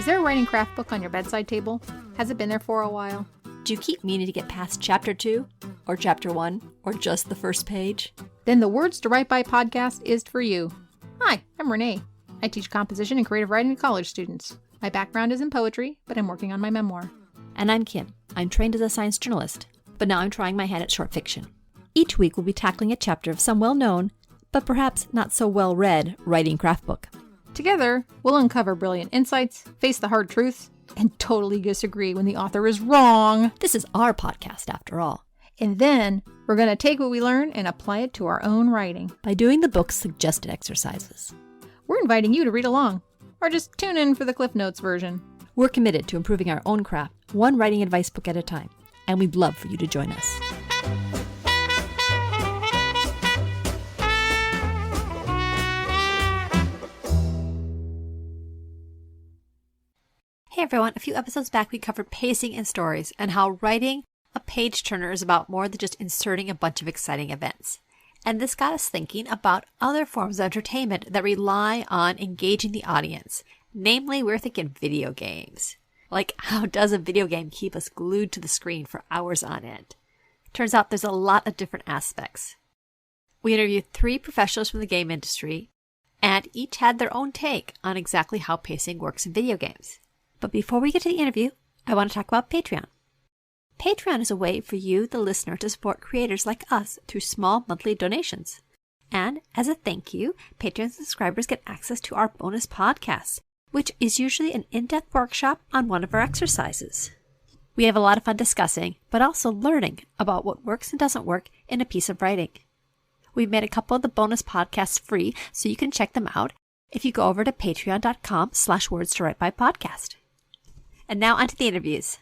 there a writing craft book on your bedside table? Has it been there for a while? Do you keep meaning to get past chapter 2, or chapter 1, or just the first page? Then the Words to Write By podcast is for you. Hi, I'm Renee. I teach composition and creative writing to college students. My background is in poetry, but I'm working on my memoir. And I'm Kim. I'm trained as a science journalist, but now I'm trying my hand at short fiction. Each week we'll be tackling a chapter of some well-known, but perhaps not so well-read, writing craft book. Together, we'll uncover brilliant insights, face the hard truths, and totally disagree when the author is wrong. This is our podcast, after all. And then, we're going to take what we learn and apply it to our own writing. By doing the book's suggested exercises. We're inviting you to read along, or just tune in for the Cliff Notes version. We're committed to improving our own craft, one writing advice book at a time, and we'd love for you to join us. Hey everyone, a few episodes back we covered pacing in stories and how writing a page turner is about more than just inserting a bunch of exciting events. And this got us thinking about other forms of entertainment that rely on engaging the audience. Namely, we're thinking video games. Like, how does a video game keep us glued to the screen for hours on end? Turns out there's a lot of different aspects. We interviewed 3 professionals from the game industry, and each had their own take on exactly how pacing works in video games. But before we get to the interview, I want to talk about Patreon. Patreon is a way for you, the listener, to support creators like us through small monthly donations. And as a thank you, Patreon subscribers get access to our bonus podcasts, which is usually an in-depth workshop on one of our exercises. We have a lot of fun discussing, but also learning about what works and doesn't work in a piece of writing. We've made a couple of the bonus podcasts free, so you can check them out if you go over to patreon.com/words-to-write-by-podcast. And now onto the interviews.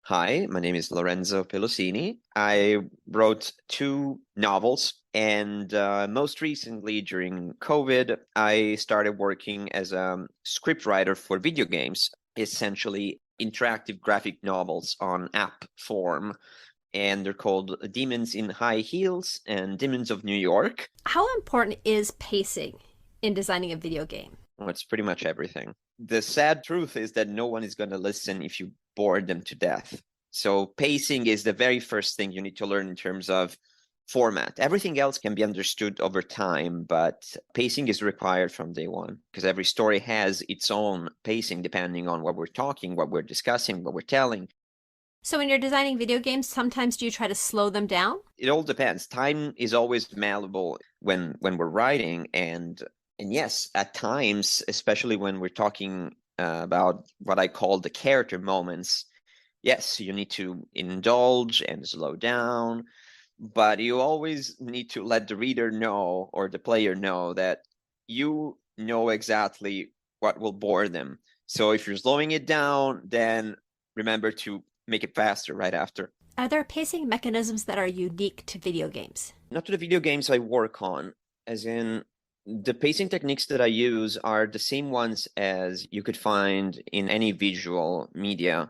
Hi, my name is Lorenzo Polisini. I wrote 2 novels, and most recently during COVID, I started working as a scriptwriter for video games, essentially interactive graphic novels on app form. And they're called Demons in High Heels and Demons of New York. How important is pacing in designing a video game? Well, it's pretty much everything. The sad truth is that no one is going to listen if you bore them to death. So pacing is the very first thing you need to learn in terms of format. Everything else can be understood over time, but pacing is required from day one because every story has its own pacing depending on what we're talking, what we're discussing, what we're telling. So when you're designing video games, sometimes do you try to slow them down? It all depends. Time is always malleable when we're writing, and yes, at times, especially when we're talking about what I call the character moments, yes, you need to indulge and slow down, but you always need to let the reader know or the player know that you know exactly what will bore them. So if you're slowing it down, then remember to make it faster right after. Are there pacing mechanisms that are unique to video games? Not to the video games I work on, as in the pacing techniques that I use are the same ones as you could find in any visual media.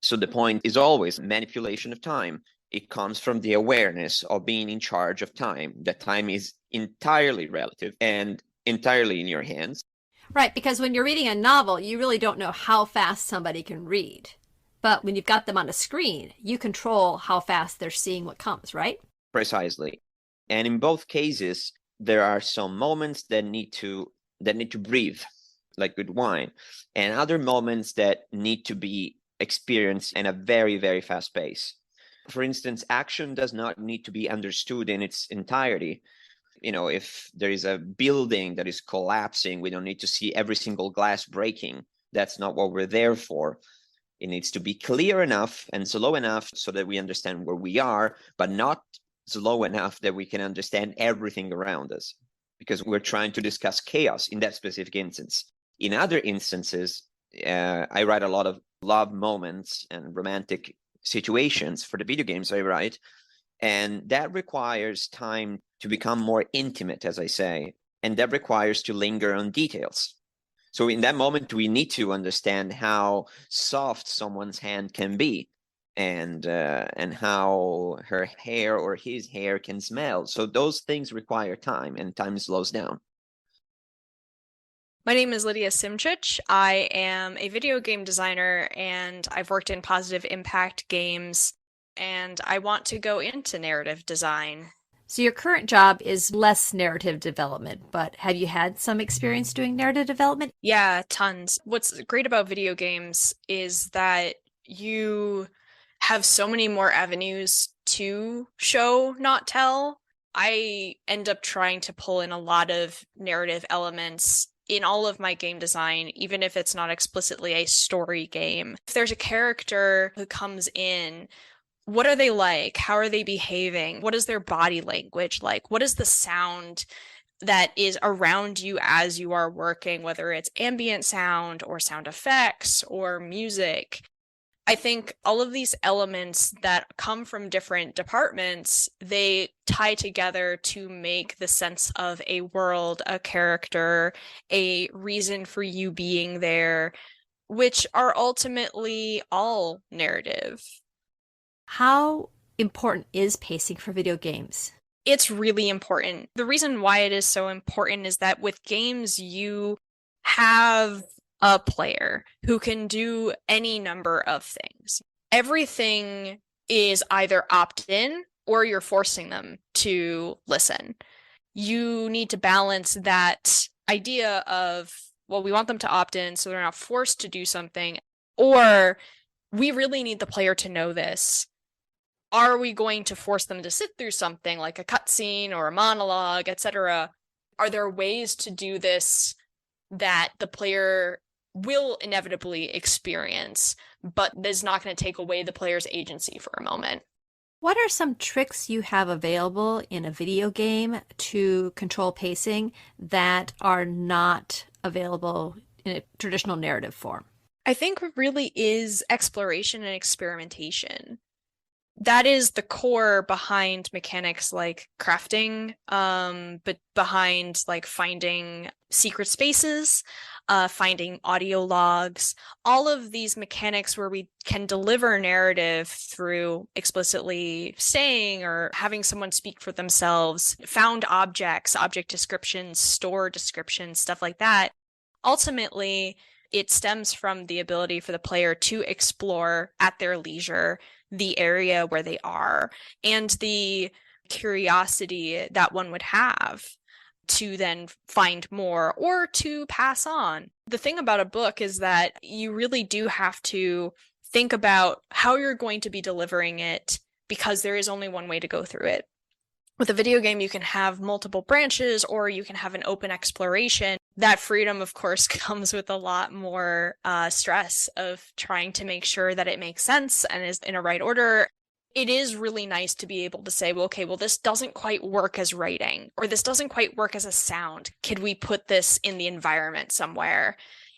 So the point is always manipulation of time. It comes from the awareness of being in charge of time. That time is entirely relative and entirely in your hands. Right, because when you're reading a novel, you really don't know how fast somebody can read. But when you've got them on a screen, you control how fast they're seeing what comes, right? Precisely. And in both cases, there are some moments that need to breathe, like good wine, and other moments that need to be experienced in a very, very fast pace. For instance, action does not need to be understood in its entirety. You know, if there is a building that is collapsing, we don't need to see every single glass breaking. That's not what we're there for. It needs to be clear enough and slow enough so that we understand where we are, but not slow enough that we can understand everything around us, because we're trying to discuss chaos in that specific instance. In other instances, I write a lot of love moments and romantic situations for the video games I write, and that requires time to become more intimate, as I say, and that requires to linger on details. So in that moment, we need to understand how soft someone's hand can be, and how her hair or his hair can smell. So those things require time, and time slows down. My name is Lydia Simch. I am a video game designer and I've worked in positive impact games, and I want to go into narrative design. So your current job is less narrative development, but have you had some experience doing narrative development? Yeah, tons. What's great about video games is that you have so many more avenues to show, not tell. I end up trying to pull in a lot of narrative elements in all of my game design, even if it's not explicitly a story game. If there's a character who comes in, what are they like? How are they behaving? What is their body language like? What is the sound that is around you as you are working, whether it's ambient sound or sound effects or music? I think all of these elements that come from different departments, they tie together to make the sense of a world, a character, a reason for you being there, which are ultimately all narrative. How important is pacing for video games? It's really important. The reason why it is so important is that with games, you have a player who can do any number of things. Everything is either opt-in or you're forcing them to listen. You need to balance that idea of, well, we want them to opt in so they're not forced to do something, or we really need the player to know this. Are we going to force them to sit through something like a cutscene or a monologue, etc.? Are there ways to do this that the player will inevitably experience, but is not going to take away the player's agency for a moment? What are some tricks you have available in a video game to control pacing that are not available in a traditional narrative form? I think it really is exploration and experimentation. That is the core behind mechanics like crafting, but behind like finding secret spaces, finding audio logs, all of these mechanics where we can deliver narrative through explicitly saying or having someone speak for themselves, found objects, object descriptions, store descriptions, stuff like that. Ultimately, it stems from the ability for the player to explore at their leisure the area where they are and the curiosity that one would have to then find more or to pass on. The thing about a book is that you really do have to think about how you're going to be delivering it because there is only one way to go through it. With a video game, you can have multiple branches or you can have an open exploration. That freedom, of course, comes with a lot more stress of trying to make sure that it makes sense and is in a right order. It is really nice to be able to say, well, okay, well, this doesn't quite work as writing, or this doesn't quite work as a sound. Could we put this in the environment somewhere?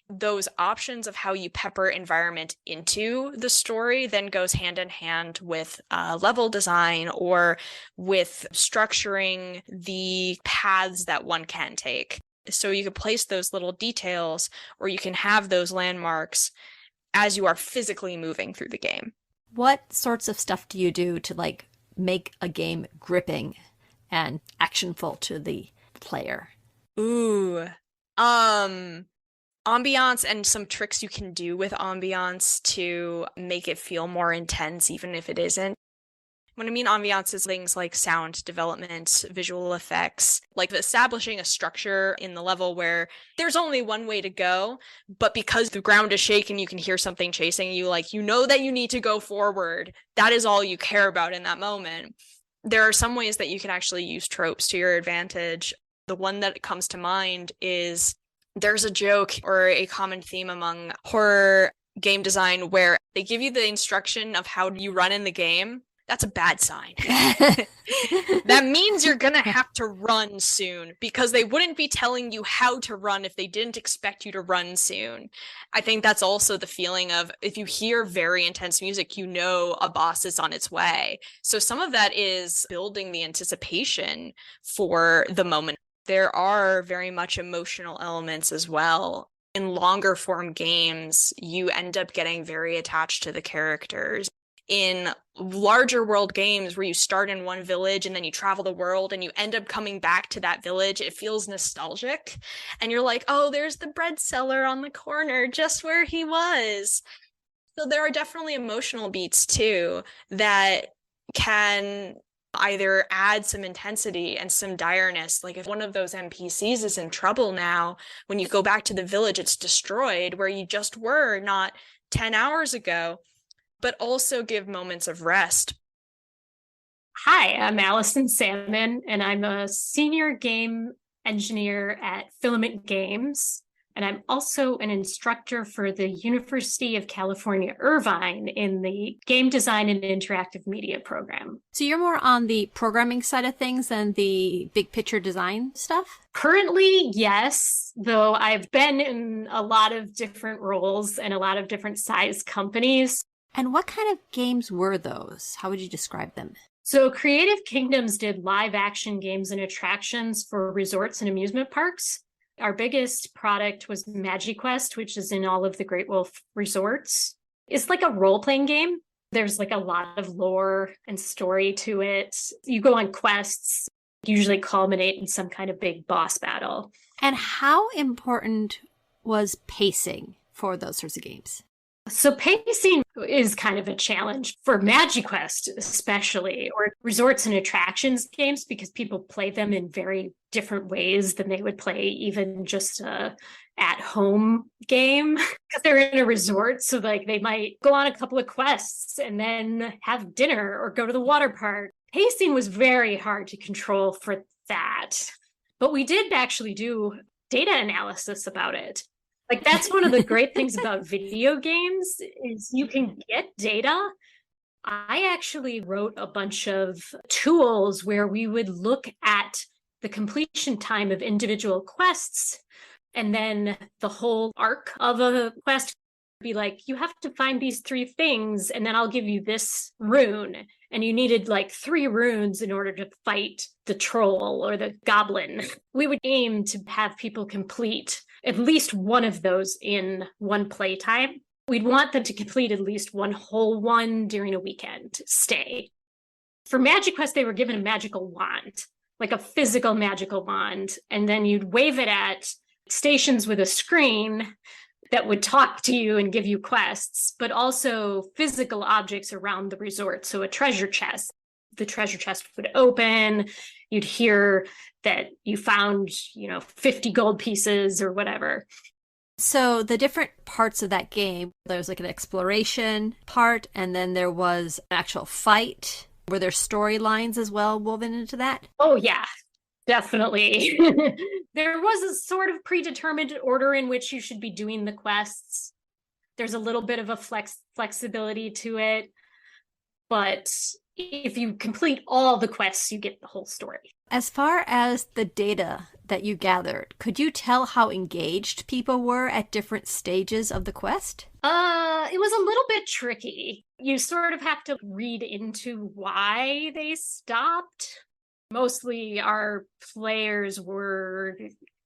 Those options of how you pepper environment into the story then goes hand in hand with level design or with structuring the paths that one can take. So you can place those little details or you can have those landmarks as you are physically moving through the game. What sorts of stuff do you do to like make a game gripping and actionful to the player? Ooh. Ambiance and some tricks you can do with ambiance to make it feel more intense, even if it isn't. When I mean ambiance is things like sound development, visual effects, like establishing a structure in the level where there's only one way to go, but because the ground is shaking, you can hear something chasing you, like you know that you need to go forward. That is all you care about in that moment. There are some ways that you can actually use tropes to your advantage. The one that comes to mind is there's a joke or a common theme among horror game design where they give you the instruction of how you run in the game. That's a bad sign. That means you're going to have to run soon because they wouldn't be telling you how to run if they didn't expect you to run soon. I think that's also the feeling of if you hear very intense music, you know a boss is on its way. So some of that is building the anticipation for the moment. There are very much emotional elements as well. In longer form games, you end up getting very attached to the characters. in larger world games where you start in one village and then you travel the world and you end up coming back to that village, it feels nostalgic. And you're like, oh, there's the bread seller on the corner, just where he was. So there are definitely emotional beats too that can either add some intensity and some direness. Like if one of those NPCs is in trouble now, when you go back to the village, it's destroyed where you just were not 10 hours ago, but also give moments of rest. Hi, I'm Allison Salmon, and I'm a senior game engineer at Filament Games. And I'm also an instructor for the University of California, Irvine in the Game Design and Interactive Media program. So you're more on the programming side of things than the big picture design stuff? Currently, yes, though I've been in a lot of different roles and a lot of different size companies. And what kind of games were those? How would you describe them? So Creative Kingdoms did live action games and attractions for resorts and amusement parks. Our biggest product was MagiQuest, which is in all of the Great Wolf resorts. It's like a role-playing game. There's like a lot of lore and story to it. You go on quests, usually culminate in some kind of big boss battle. And how important was pacing for those sorts of games? So pacing is kind of a challenge for MagiQuest, especially, or resorts and attractions games, because people play them in very different ways than they would play even just a at-home game, because they're in a resort. So like they might go on a couple of quests and then have dinner or go to the water park. Pacing was very hard to control for that. But we did actually do data analysis about it. Like that's one of the great things about video games is you can get data. I actually wrote a bunch of tools where we would look at the completion time of individual quests and then the whole arc of a quest. Be like, you have to find these 3 things and then I'll give you this rune. And you needed like 3 runes in order to fight the troll or the goblin. We would aim to have people complete at least one of those in one playtime. We'd want them to complete at least one whole one during a weekend stay. For MagiQuest, they were given a magical wand, like a physical magical wand. And then you'd wave it at stations with a screen that would talk to you and give you quests, but also physical objects around the resort. So a treasure chest. The treasure chest would open. You'd hear that you found, 50 gold pieces or whatever. So the different parts of that game, there was like an exploration part, and then there was an actual fight. Were there storylines as well woven into that? Oh, yeah, definitely. There was a sort of predetermined order in which you should be doing the quests. There's a little bit of a flexibility to it, but if you complete all the quests, you get the whole story. As far as the data that you gathered, could you tell how engaged people were at different stages of the quest? It was a little bit tricky. You sort of have to read into why they stopped. Mostly our players were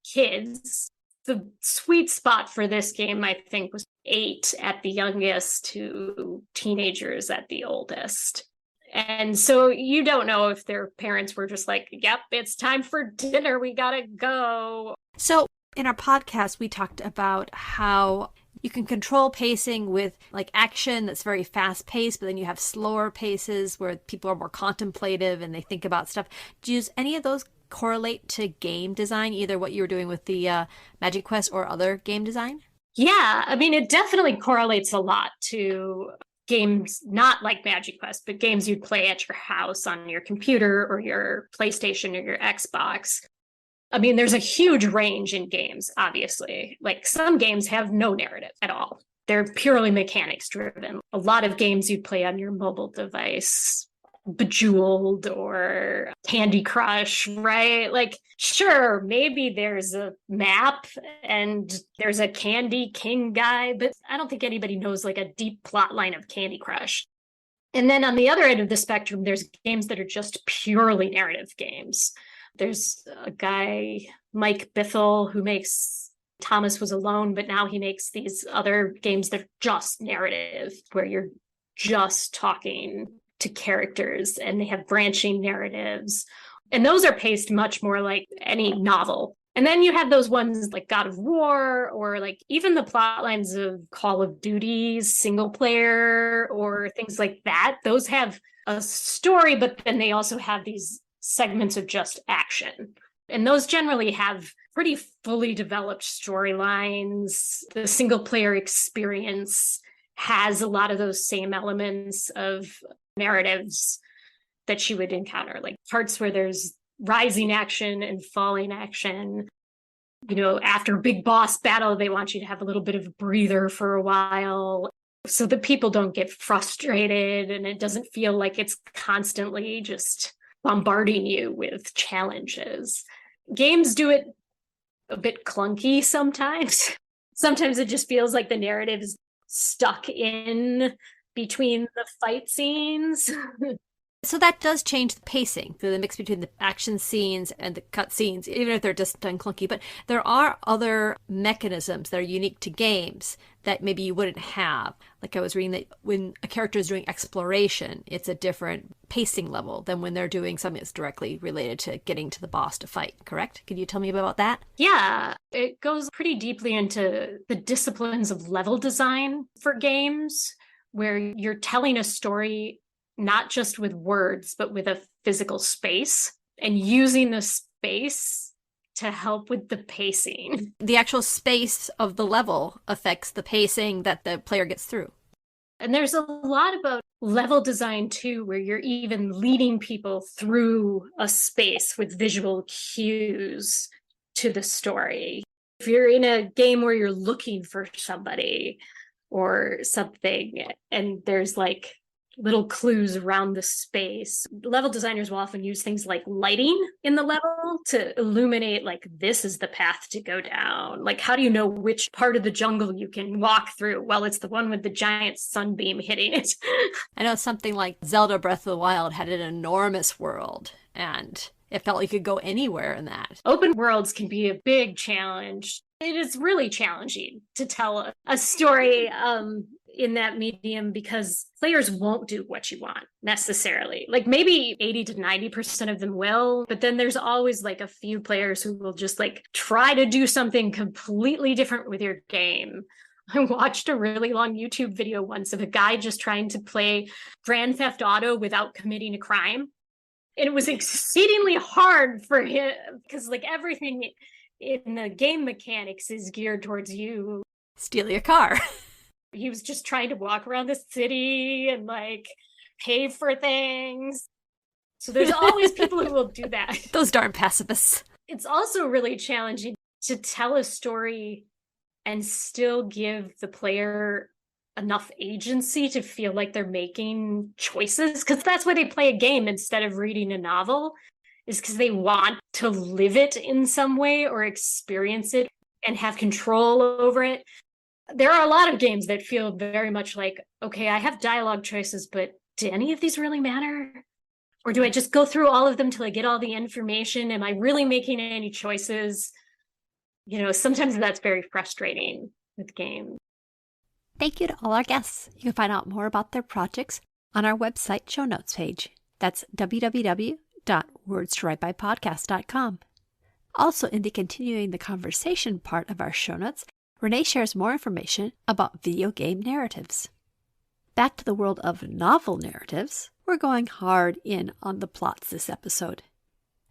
kids. The sweet spot for this game, I think, was 8 at the youngest to teenagers at the oldest. And so you don't know if their parents were just like, yep, it's time for dinner, we gotta go. So in our podcast, we talked about how you can control pacing with like action that's very fast paced, but then you have slower paces where people are more contemplative and they think about stuff. Do any of those correlate to game design, either what you were doing with the MagiQuest or other game design? Yeah, I mean, it definitely correlates a lot to games not like MagiQuest, but games you'd play at your house on your computer or your PlayStation or your Xbox. I mean, there's a huge range in games, obviously. Like some games have no narrative at all. They're purely mechanics driven. A lot of games you'd play on your mobile device, Bejeweled or Candy Crush, right? Like, sure, maybe there's a map and there's a Candy King guy, but I don't think anybody knows like a deep plot line of Candy Crush. And then on the other end of the spectrum, there's games that are just purely narrative games. There's a guy, Mike Bithell, who makes Thomas Was Alone, but now he makes these other games that are just narrative, where you're just talking to characters and they have branching narratives. And those are paced much more like any novel. And then you have those ones like God of War, or like even the plot lines of Call of Duty's single player or things like that. Those have a story, but then they also have these segments of just action. And those generally have pretty fully developed storylines. The single player experience has a lot of those same elements of narratives that you would encounter, like parts where there's rising action and falling action. You know, after a big boss battle, they want you to have a little bit of a breather for a while so that people don't get frustrated and it doesn't feel like it's constantly just bombarding you with challenges. Games do it a bit clunky sometimes. Sometimes it just feels like the narrative is stuck in between the fight scenes. So that does change the pacing, the mix between the action scenes and the cut scenes, even if they're just done clunky. But there are other mechanisms that are unique to games that maybe you wouldn't have. Like I was reading that when a character is doing exploration, it's a different pacing level than when they're doing something that's directly related to getting to the boss to fight, correct? Could you tell me about that? Yeah, it goes pretty deeply into the disciplines of level design for games, where you're telling a story not just with words, but with a physical space and using the space to help with the pacing. The actual space of the level affects the pacing that the player gets through. And there's a lot about level design too, where you're even leading people through a space with visual cues to the story. If you're in a game where you're looking for somebody or something, and there's like little clues around the space. Level designers will often use things like lighting in the level to illuminate, like, this is the path to go down. Like, how do you know which part of the jungle you can walk through? Well, it's the one with the giant sunbeam hitting it. I know something like Zelda Breath of the Wild had an enormous world, and it felt like you could go anywhere in that. Open worlds can be a big challenge. It is really challenging to tell a story in that medium because players won't do what you want necessarily. Like maybe 80 to 90% of them will, but then there's always like a few players who will just like try to do something completely different with your game. I watched a really long YouTube video once of a guy just trying to play Grand Theft Auto without committing a crime. And it was exceedingly hard for him because like everything in the game mechanics is geared towards you. Steal your car. He was just trying to walk around the city and like pay for things. So there's always people who will do that. Those darn pacifists. It's also really challenging to tell a story and still give the player enough agency to feel like they're making choices. Because that's why they play a game instead of reading a novel, is because they want to live it in some way or experience it and have control over it. There are a lot of games that feel very much like, okay, I have dialogue choices, but do any of these really matter? Or do I just go through all of them till I get all the information? Am I really making any choices? You know, sometimes that's very frustrating with games. Thank you to all our guests. You can find out more about their projects on our website show notes page. That's www.wordstowritebypodcast.com. Also, in the continuing the conversation part of our show notes, Renee shares more information about video game narratives. Back to the world of novel narratives, we're going hard in on the plots this episode.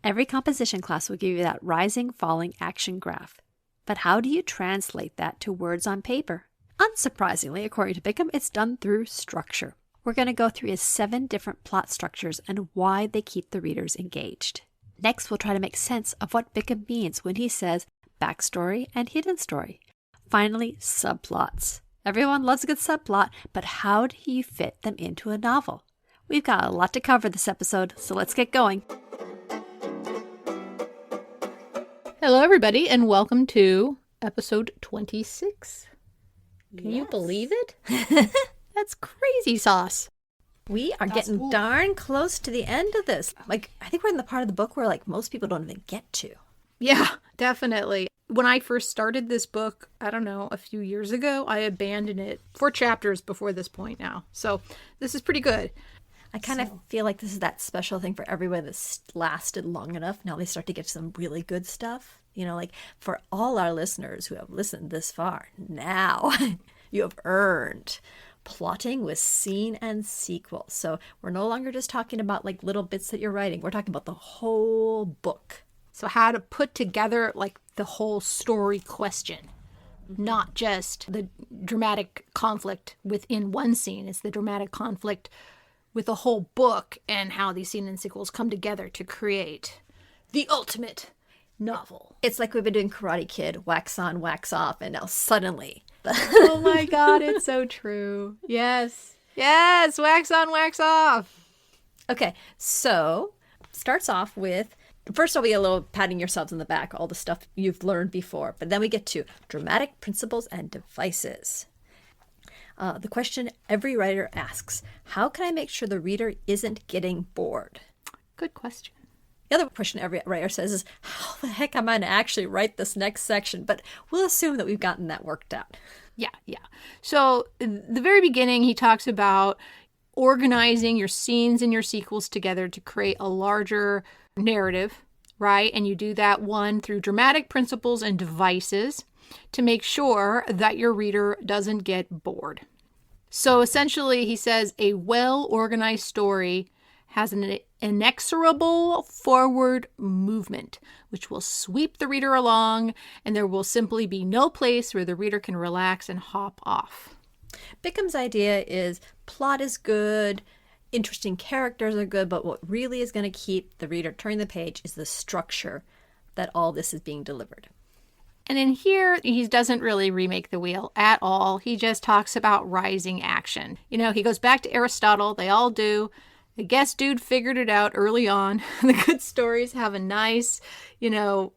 Every composition class will give you that rising, falling action graph. But how do you translate that to words on paper? Unsurprisingly, according to Bickham, it's done through structure. We're going to go through his 7 different plot structures and why they keep the readers engaged. Next, we'll try to make sense of what Bickham means when he says backstory and hidden story. Finally, subplots. Everyone loves a good subplot, but how do you fit them into a novel? We've got a lot to cover this episode, so let's get going. Hello, everybody, and welcome to episode 26. Can you believe it? That's crazy sauce. We are getting darn close to the end of this. Like, I think we're in the part of the book where, like, most people don't even get to. Yeah, definitely. When I first started this book, I don't know, a few years ago, I abandoned it 4 chapters before this point now. So this is pretty good. I kind of feel like this is that special thing for everyone that's lasted long enough. Now they start to get some really good stuff. You know, like for all our listeners who have listened this far, now you have earned plotting with scene and sequel. So we're no longer just talking about like little bits that you're writing. We're talking about the whole book. So how to put together like the whole story question, not just the dramatic conflict within one scene. It's the dramatic conflict with the whole book and how these scene and sequels come together to create the ultimate novel. It's like we've been doing Karate Kid, wax on, wax off, and now suddenly. Oh my God, it's so true. Yes. Yes, wax on, wax off. Okay, so starts off with, first I'll be a little patting yourselves on the back, all the stuff you've learned before, but then we get to dramatic principles and devices. The question every writer asks, how can I make sure the reader isn't getting bored? Good question. The other question every writer says is, how the heck am I going to actually write this next section? But we'll assume that we've gotten that worked out. Yeah. So the very beginning, he talks about organizing your scenes and your sequels together to create a larger narrative, right? And you do that, one, through dramatic principles and devices to make sure that your reader doesn't get bored. So essentially, he says a well-organized story has an inexorable forward movement, which will sweep the reader along, and there will simply be no place where the reader can relax and hop off. Bickham's idea is plot is good, interesting characters are good, but what really is going to keep the reader turning the page is the structure that all this is being delivered. And in here, he doesn't really remake the wheel at all. He just talks about rising action. You know, he goes back to Aristotle. They all do. I guess dude figured it out early on. The good stories have a nice,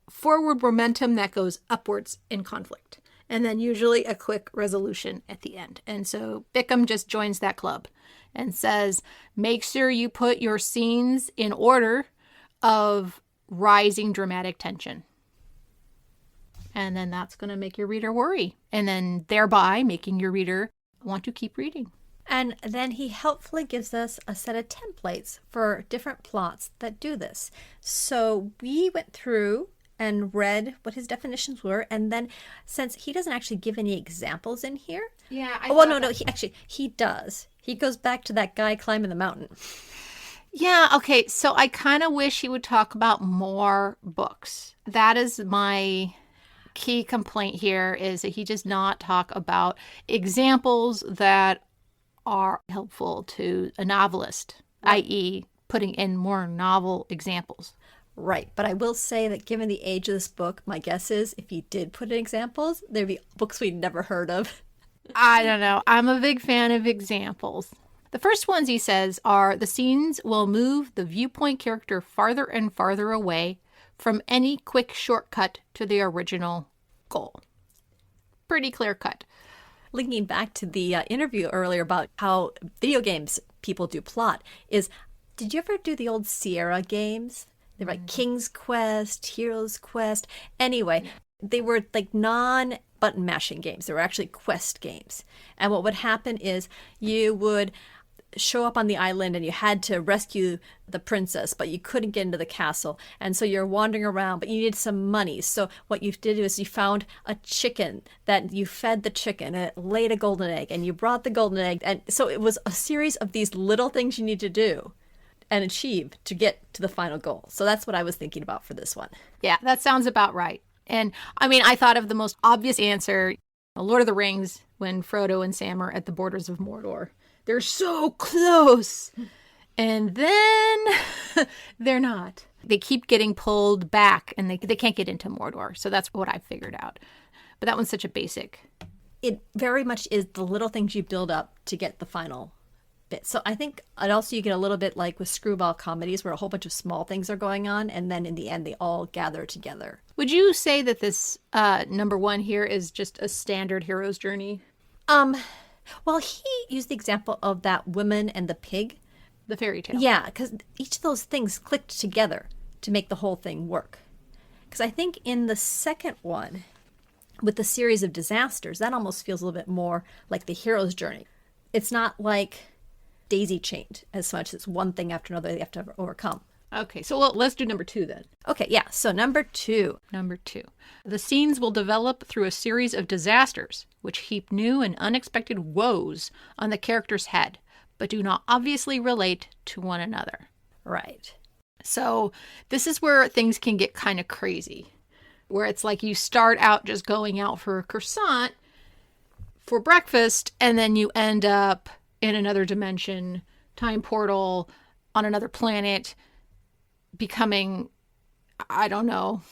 forward momentum that goes upwards in conflict. And then usually a quick resolution at the end. And so Bickham just joins that club and says, make sure you put your scenes in order of rising dramatic tension. And then that's going to make your reader worry. And then thereby making your reader want to keep reading. And then he helpfully gives us a set of templates for different plots that do this. So we went through and read what his definitions were. And then since he doesn't actually give any examples in here. Yeah. He does. He goes back to that guy climbing the mountain. Yeah. Okay. So I kind of wish he would talk about more books. That is my key complaint here, is that he does not talk about examples that are helpful to a novelist, i.e. putting in more novel examples. Right. But I will say that given the age of this book, my guess is if he did put in examples, there'd be books we'd never heard of. I don't know. I'm a big fan of examples. The first ones he says are the scenes will move the viewpoint character farther and farther away from any quick shortcut to the original goal. Pretty clear cut. Linking back to the interview earlier about how video games people do plot is, did you ever do the old Sierra games? They were like King's Quest, Hero's Quest. Anyway, they were like non-button mashing games. They were actually quest games. And what would happen is you would show up on the island and you had to rescue the princess, but you couldn't get into the castle. And so you're wandering around, but you needed some money. So what you did is you found a chicken that you fed the chicken and it laid a golden egg and you brought the golden egg. And so it was a series of these little things you need to do and achieve to get to the final goal. So that's what I was thinking about for this one. Yeah, that sounds about right. And I mean, I thought of the most obvious answer, Lord of the Rings, when Frodo and Sam are at the borders of Mordor. They're so close. And then they're not. They keep getting pulled back and they can't get into Mordor. So that's what I figured out. But that one's such a basic. It very much is the little things you build up to get the final bit. So I think it also you get a little bit like with screwball comedies where a whole bunch of small things are going on and then in the end they all gather together. Would you say that this number one here is just a standard hero's journey? Well, he used the example of that woman and the pig. The fairy tale. Yeah, because each of those things clicked together to make the whole thing work. Because I think in the second one, with the series of disasters, that almost feels a little bit more like the hero's journey. It's not like daisy chained as much as one thing after another they have to overcome. Okay, so let's do number 2 then. Okay, yeah. So number 2. Number 2. The scenes will develop through a series of disasters, which heap new and unexpected woes on the character's head, but do not obviously relate to one another. Right. So this is where things can get kind of crazy, where it's like you start out just going out for a croissant for breakfast, and then you end up in another dimension, time portal, on another planet, becoming, I don't know.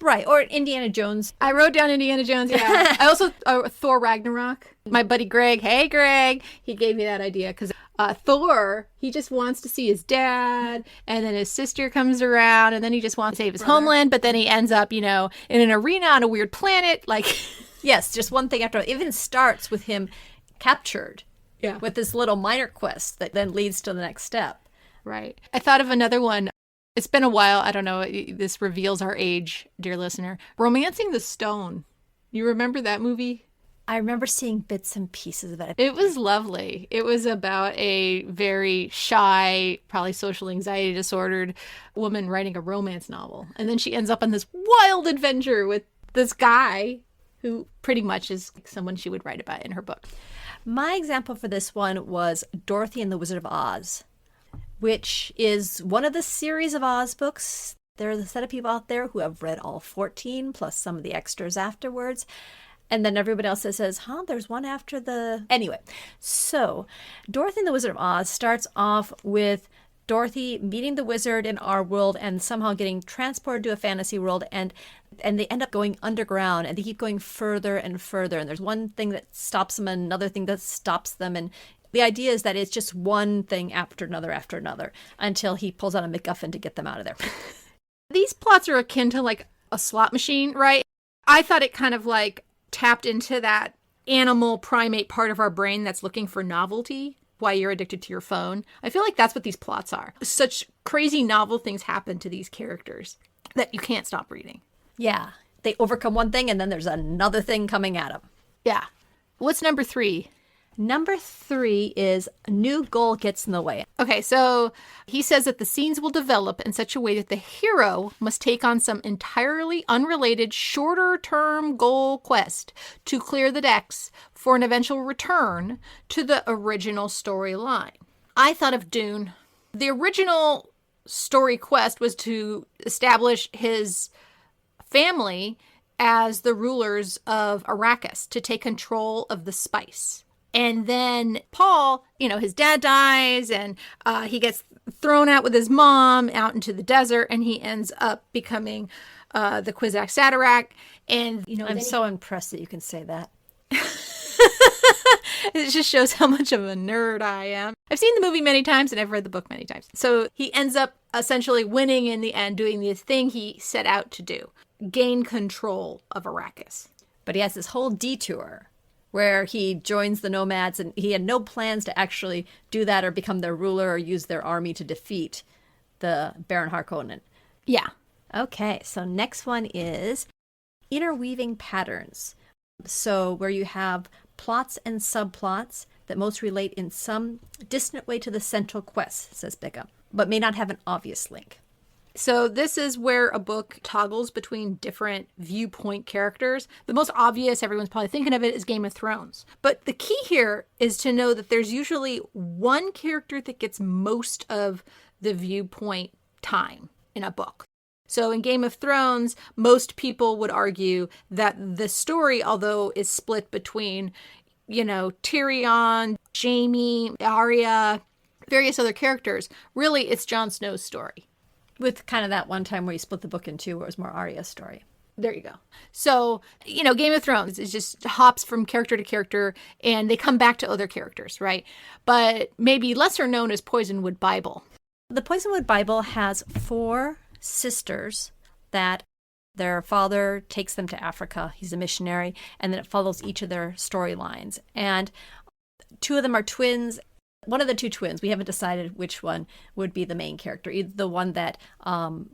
Right, or Indiana Jones. I wrote down Indiana Jones, yeah. I also, Thor Ragnarok. My buddy Greg, hey Greg, he gave me that idea because Thor, he just wants to see his dad, and then his sister comes around, and then he just wants to save his homeland, but then he ends up, in an arena on a weird planet, like... Yes, just one thing after another. It even starts with him captured. Yeah. With this little minor quest that then leads to the next step. Right. I thought of another one. It's been a while. I don't know. This reveals our age, dear listener. Romancing the Stone. You remember that movie? I remember seeing bits and pieces of it. It was lovely. It was about a very shy, probably social anxiety disordered woman writing a romance novel. And then she ends up on this wild adventure with this guy who pretty much is someone she would write about in her book. My example for this one was Dorothy and the Wizard of Oz, which is one of the series of Oz books. There's a set of people out there who have read all 14, plus some of the extras afterwards. And then everybody else says, there's one after the... Anyway, so Dorothy and the Wizard of Oz starts off with Dorothy meeting the wizard in our world and somehow getting transported to a fantasy world, and they end up going underground, and they keep going further and further, and there's one thing that stops them and another thing that stops them, and the idea is that it's just one thing after another until he pulls out a MacGuffin to get them out of there. These plots are akin to like a slot machine, right? I thought it kind of like tapped into that animal primate part of our brain that's looking for novelty. Why you're addicted to your phone. I feel like that's what these plots are. Such crazy novel things happen to these characters that you can't stop reading. Yeah. They overcome one thing and then there's another thing coming at them. Yeah. What's number 3? Number 3 is a new goal gets in the way. Okay, so he says that the scenes will develop in such a way that the hero must take on some entirely unrelated shorter-term goal quest to clear the decks for an eventual return to the original storyline. I thought of Dune. The original story quest was to establish his family as the rulers of Arrakis, to take control of the spice. And then Paul, his dad dies, and he gets thrown out with his mom out into the desert, and he ends up becoming the Kwisatz Haderach. And I'm so impressed that you can say that. It just shows how much of a nerd I am. I've seen the movie many times, and I've read the book many times. So he ends up essentially winning in the end, doing the thing he set out to do, gain control of Arrakis. But he has this whole detour where he joins the nomads, and he had no plans to actually do that or become their ruler or use their army to defeat the Baron Harkonnen. Yeah. Okay, so next one is interweaving patterns. So where you have plots and subplots that most relate in some distant way to the central quest, says Bickham, but may not have an obvious link. So this is where a book toggles between different viewpoint characters. The most obvious, everyone's probably thinking of it, is Game of Thrones. But the key here is to know that there's usually one character that gets most of the viewpoint time in a book. So in Game of Thrones, most people would argue that the story, although is split between, Tyrion, Jaime, Arya, various other characters, really it's Jon Snow's story. With kind of that one time where you split the book in two, where it was more Arya's story. There you go. So, Game of Thrones is just hops from character to character, and they come back to other characters, right? But maybe lesser known as Poisonwood Bible. The Poisonwood Bible has 4 sisters that their father takes them to Africa. He's a missionary, and then it follows each of their storylines. And 2 of them are twins. One of the two twins, we haven't decided which one would be the main character. Either the one that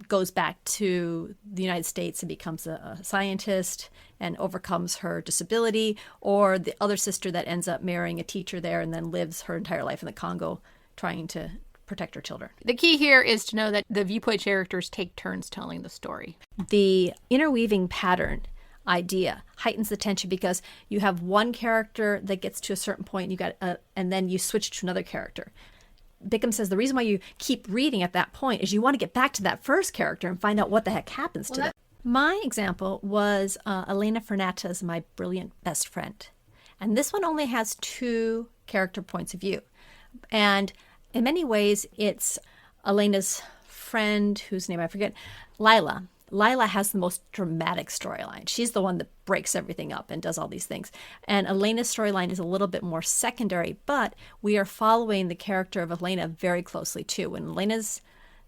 goes back to the United States and becomes a scientist and overcomes her disability, or the other sister that ends up marrying a teacher there and then lives her entire life in the Congo trying to protect her children. The key here is to know that the viewpoint characters take turns telling the story. The interweaving pattern idea heightens the tension because you have one character that gets to a certain point, and then you switch to another character. Bickham says the reason why you keep reading at that point is you want to get back to that first character and find out what the heck happens to them. My example was Elena Fernata's My Brilliant Best Friend. And this one only has 2 character points of view. And in many ways, it's Elena's friend, whose name I forget, Lila. Lila has the most dramatic storyline. She's the one that breaks everything up and does all these things. And Elena's storyline is a little bit more secondary, but we are following the character of Elena very closely too. And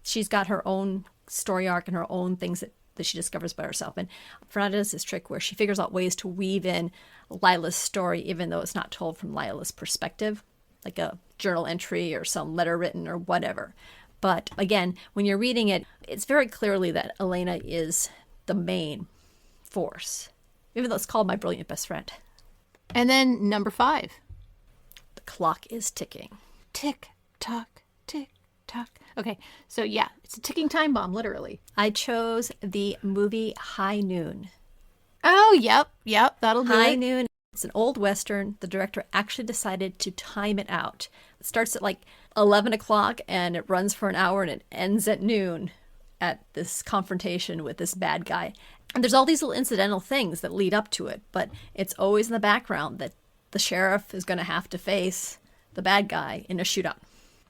she's got her own story arc and her own things that she discovers by herself. And Fernanda does this trick where she figures out ways to weave in Lila's story, even though it's not told from Lila's perspective, like a journal entry or some letter written or whatever. But again, when you're reading it, it's very clearly that Elena is the main force, even though it's called My Brilliant Best Friend. And then number 5. The clock is ticking. Tick, tock, tick, tock. Okay, so yeah, it's a ticking time bomb, literally. I chose the movie High Noon. Oh, yep, that'll do High it. Noon. It's an old Western. The director actually decided to time it out. It starts at like 11 o'clock and it runs for an hour and it ends at noon at this confrontation with this bad guy. And there's all these little incidental things that lead up to it, but it's always in the background that the sheriff is going to have to face the bad guy in a shootout.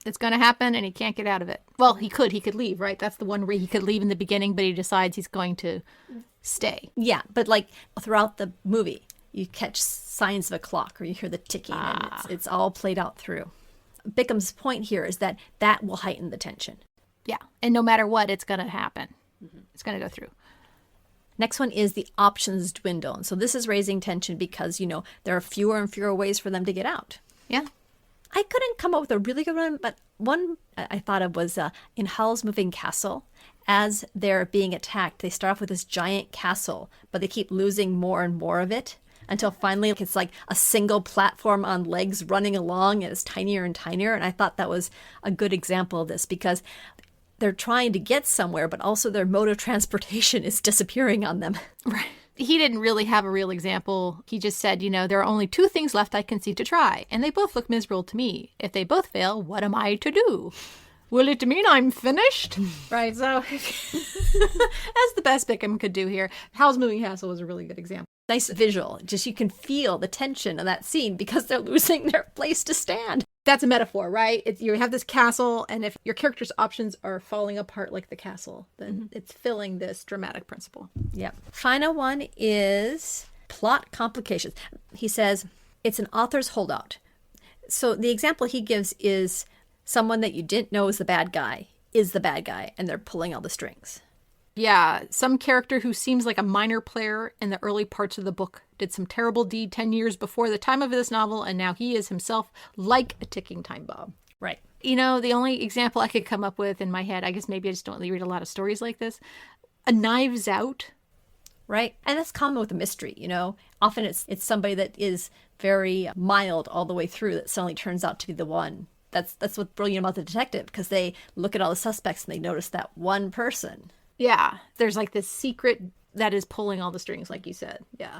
It's going to happen and he can't get out of it. Well, he could leave, right? That's the one where he could leave in the beginning, but he decides he's going to stay. Yeah, but like throughout the movie, you catch signs of a clock or you hear the ticking and it's all played out through. Bickham's point here is that will heighten the tension. Yeah, and no matter what, it's going to happen. Mm-hmm. It's going to go through. Next one is the options dwindle. And so this is raising tension because, there are fewer and fewer ways for them to get out. Yeah. I couldn't come up with a really good one, but one I thought of was in Howl's Moving Castle. As they're being attacked, they start off with this giant castle, but they keep losing more and more of it until finally it's like a single platform on legs running along and it's tinier and tinier. And I thought that was a good example of this because they're trying to get somewhere, but also their mode of transportation is disappearing on them. Right. He didn't really have a real example. He just said, there are only 2 things left I can see to try, and they both look miserable to me. If they both fail, what am I to do? Will it mean I'm finished? Right, so that's the best Bickham could do here. Howl's Moving Castle was a really good example. Nice visual. Just you can feel the tension of that scene because they're losing their place to stand. That's a metaphor, right? You have this castle, and if your character's options are falling apart like the castle, then it's filling this dramatic principle. Yep. Final one is plot complications. He says it's an author's holdout. So the example he gives is someone that you didn't know is the bad guy, and they're pulling all the strings. Yeah, some character who seems like a minor player in the early parts of the book did some terrible deed 10 years before the time of this novel, and now he is himself like a ticking time bomb. Right. The only example I could come up with in my head, I guess maybe I just don't really read a lot of stories like this, a Knives Out. Right. And that's common with a mystery, Often it's somebody that is very mild all the way through that suddenly turns out to be the one. That's what's brilliant about the detective, because they look at all the suspects and they notice that one person. Yeah, there's like this secret that is pulling all the strings, like you said. Yeah.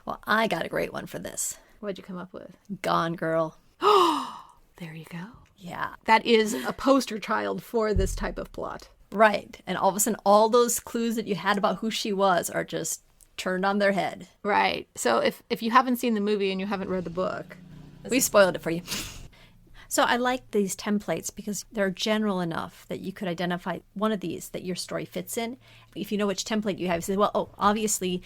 Well, I got a great one for this. What'd you come up with? Gone Girl. There you go. Yeah. That is a poster child for this type of plot. Right. And all of a sudden, all those clues that you had about who she was are just turned on their head. Right. So if you haven't seen the movie and you haven't read the book, we spoiled it for you. So I like these templates because they're general enough that you could identify one of these that your story fits in. If you know which template you have, you say, well, obviously,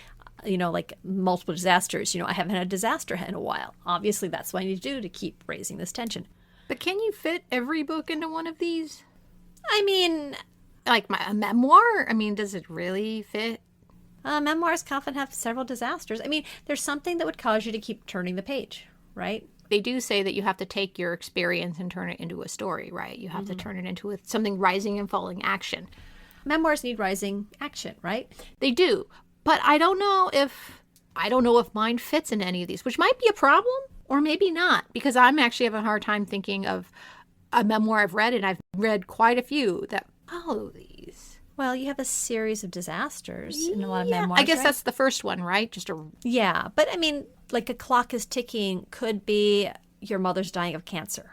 like multiple disasters, I haven't had a disaster in a while. Obviously, that's what I need to do to keep raising this tension. But can you fit every book into one of these? I mean... Like a memoir? I mean, does it really fit? Memoirs can often have several disasters. I mean, there's something that would cause you to keep turning the page, right? They do say that you have to take your experience and turn it into a story, right? You have to turn it into something rising and falling action. Memoirs need rising action, right? They do. But I don't know if mine fits in any of these, which might be a problem or maybe not, because I'm actually having a hard time thinking of a memoir I've read, and I've read quite a few that follow these. Well, you have a series of disasters in a lot of memoirs. I guess right? that's the first one, right? Yeah, but I mean, like A Clock is Ticking could be your mother's dying of cancer.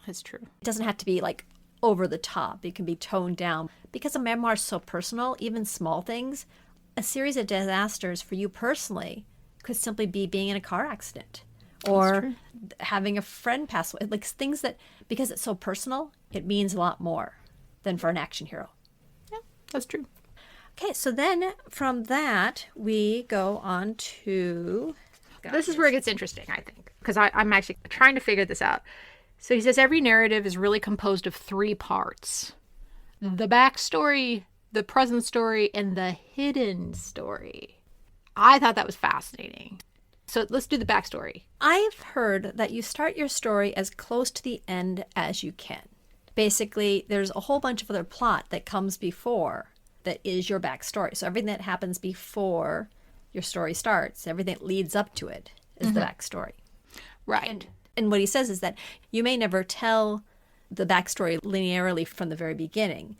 That's true. It doesn't have to be like over the top. It can be toned down. Because a memoir is so personal, even small things, a series of disasters for you personally could simply be being in a car accident or having a friend pass away. Like things that, because it's so personal, it means a lot more than for an action hero. Yeah, that's true. Okay, so then from that, we go on to... This is where it gets interesting, I think, because I'm actually trying to figure this out. So he says every narrative is really composed of 3 parts. The backstory, the present story, and the hidden story. I thought that was fascinating. So let's do the backstory. I've heard that you start your story as close to the end as you can. Basically, there's a whole bunch of other plot that comes before that is your backstory. So everything that happens before your story starts, everything that leads up to it is the backstory. Right. And what he says is that you may never tell the backstory linearly from the very beginning,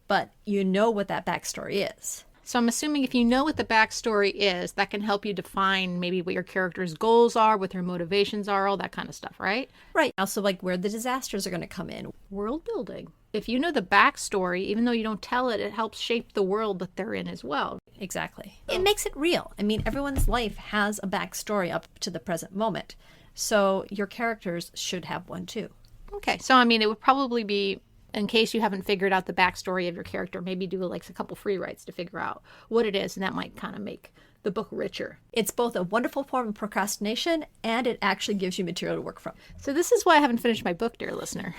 but you know what that backstory is. So I'm assuming if you know what the backstory is, that can help you define maybe what your character's goals are, what their motivations are, all that kind of stuff, right? Right. Also, like where the disasters are going to come in. World building. If you know the backstory, even though you don't tell it, it helps shape the world that they're in as well. Exactly. It makes it real. I mean, everyone's life has a backstory up to the present moment. So your characters should have one too. Okay. So, I mean, it would probably be, in case you haven't figured out the backstory of your character, maybe do like a couple free writes to figure out what it is, and that might kind of make the book richer. It's both a wonderful form of procrastination and it actually gives you material to work from. So this is why I haven't finished my book, dear listener.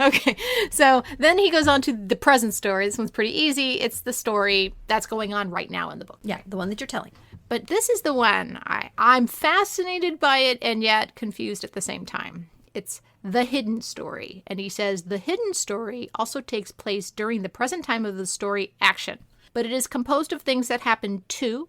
Okay, so then he goes on to the present story. This one's pretty easy. It's the story that's going on right now in the book. Yeah, the one that you're telling. But this is the one I'm fascinated by it and yet confused at the same time. It's the hidden story. And he says the hidden story also takes place during the present time of the story action. But it is composed of things that happen to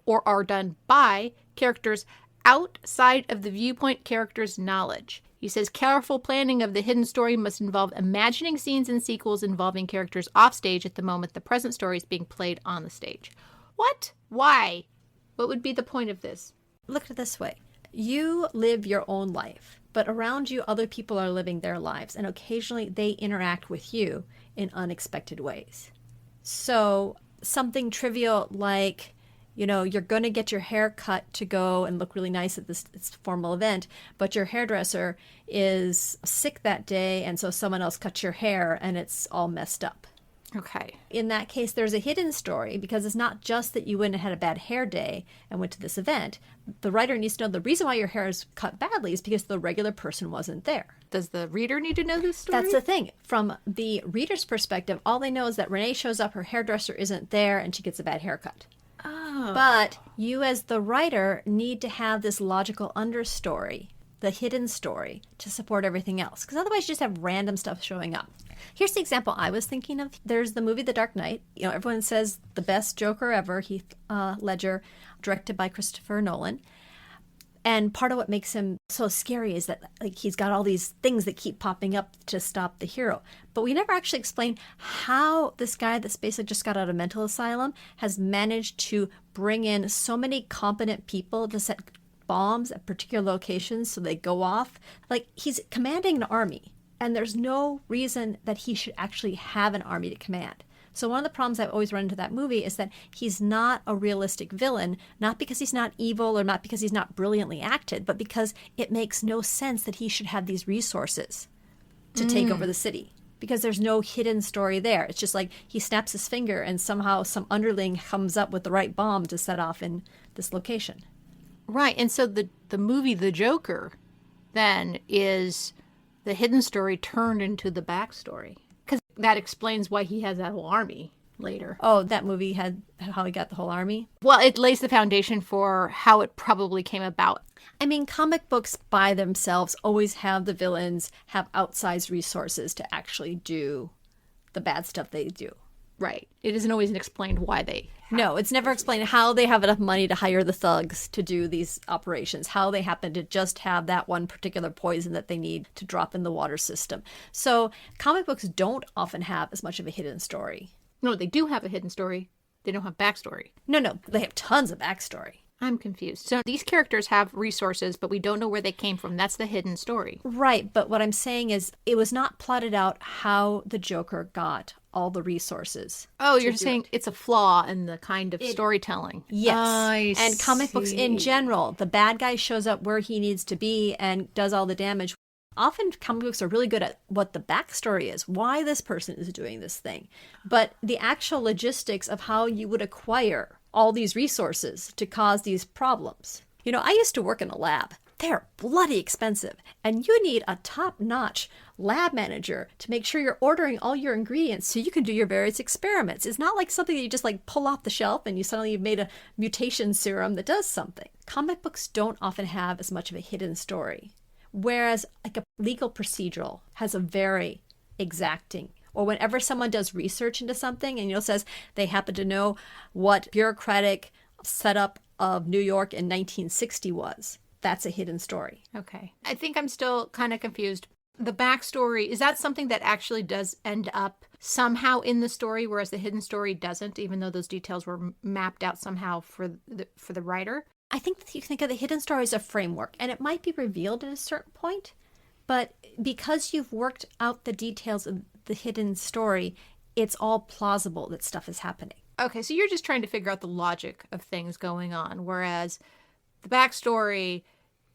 or are done by characters outside of the viewpoint character's knowledge. He says careful planning of the hidden story must involve imagining scenes and sequels involving characters off stage at the moment the present story is being played on the stage. What? Why? What would be the point of this? Look at it this way. You live your own life, but around you other people are living their lives, and occasionally they interact with you in unexpected ways. So something trivial like, you're going to get your hair cut to go and look really nice at this formal event, but your hairdresser is sick that day, and so someone else cuts your hair and it's all messed up. Okay. In that case, there's a hidden story because it's not just that you went and had a bad hair day and went to this event. The writer needs to know the reason why your hair is cut badly is because the regular person wasn't there. Does the reader need to know this story? That's the thing. From the reader's perspective, all they know is that Renee shows up, her hairdresser isn't there, and she gets a bad haircut. Oh. But you as the writer need to have this logical understory, the hidden story, to support everything else. Because otherwise you just have random stuff showing up. Here's the example I was thinking of. There's the movie The Dark Knight. Everyone says the best Joker ever, Heath Ledger, directed by Christopher Nolan. And part of what makes him so scary is that he's got all these things that keep popping up to stop the hero. But we never actually explain how this guy that's basically just got out of mental asylum has managed to bring in so many competent people to set bombs at particular locations so they go off. He's commanding an army, and there's no reason that he should actually have an army to command. So one of the problems I've always run into that movie is that he's not a realistic villain, not because he's not evil or not because he's not brilliantly acted, but because it makes no sense that he should have these resources to take over the city. Because there's no hidden story there. It's just like he snaps his finger and somehow some underling comes up with the right bomb to set off in this location. Right. And so the movie The Joker then is the hidden story turned into the backstory. Because that explains why he has that whole army. later. Oh, that movie had how he got the whole army? Well, it lays the foundation for how it probably came about. I mean, comic books by themselves always have the villains have outsized resources to actually do the bad stuff they do. Right. It isn't always explained why they... No, it's never explained how they have enough money to hire the thugs to do these operations, how they happen to just have that one particular poison that they need to drop in the water system. So comic books don't often have as much of a hidden story. No, they do have a hidden story. They don't have backstory. No, they have tons of backstory. I'm confused. So these characters have resources, but we don't know where they came from. That's the hidden story. Right, but what I'm saying is it was not plotted out how the Joker got all the resources. Oh, you're saying it's a flaw in the kind of storytelling. Yes. And comic books in general, the bad guy shows up where he needs to be and does all the damage. Often comic books are really good at what the backstory is, why this person is doing this thing. But the actual logistics of how you would acquire all these resources to cause these problems. You know, I used to work in a lab. They're bloody expensive. And you need a top-notch lab manager to make sure you're ordering all your ingredients so you can do your various experiments. It's not like something that you just like pull off the shelf and you suddenly have made a mutation serum that does something. Comic books don't often have as much of a hidden story. Whereas like a legal procedural has a very exacting, or whenever someone does research into something and says they happen to know what bureaucratic setup of New York in 1960 was, that's a hidden story. Okay. I think I'm still kind of confused. The backstory, is that something that actually does end up somehow in the story, whereas the hidden story doesn't, even though those details were mapped out somehow for the writer? I think that you think of the hidden story as a framework, and it might be revealed at a certain point, but because you've worked out the details of the hidden story, it's all plausible that stuff is happening. Okay, so you're just trying to figure out the logic of things going on, whereas the backstory,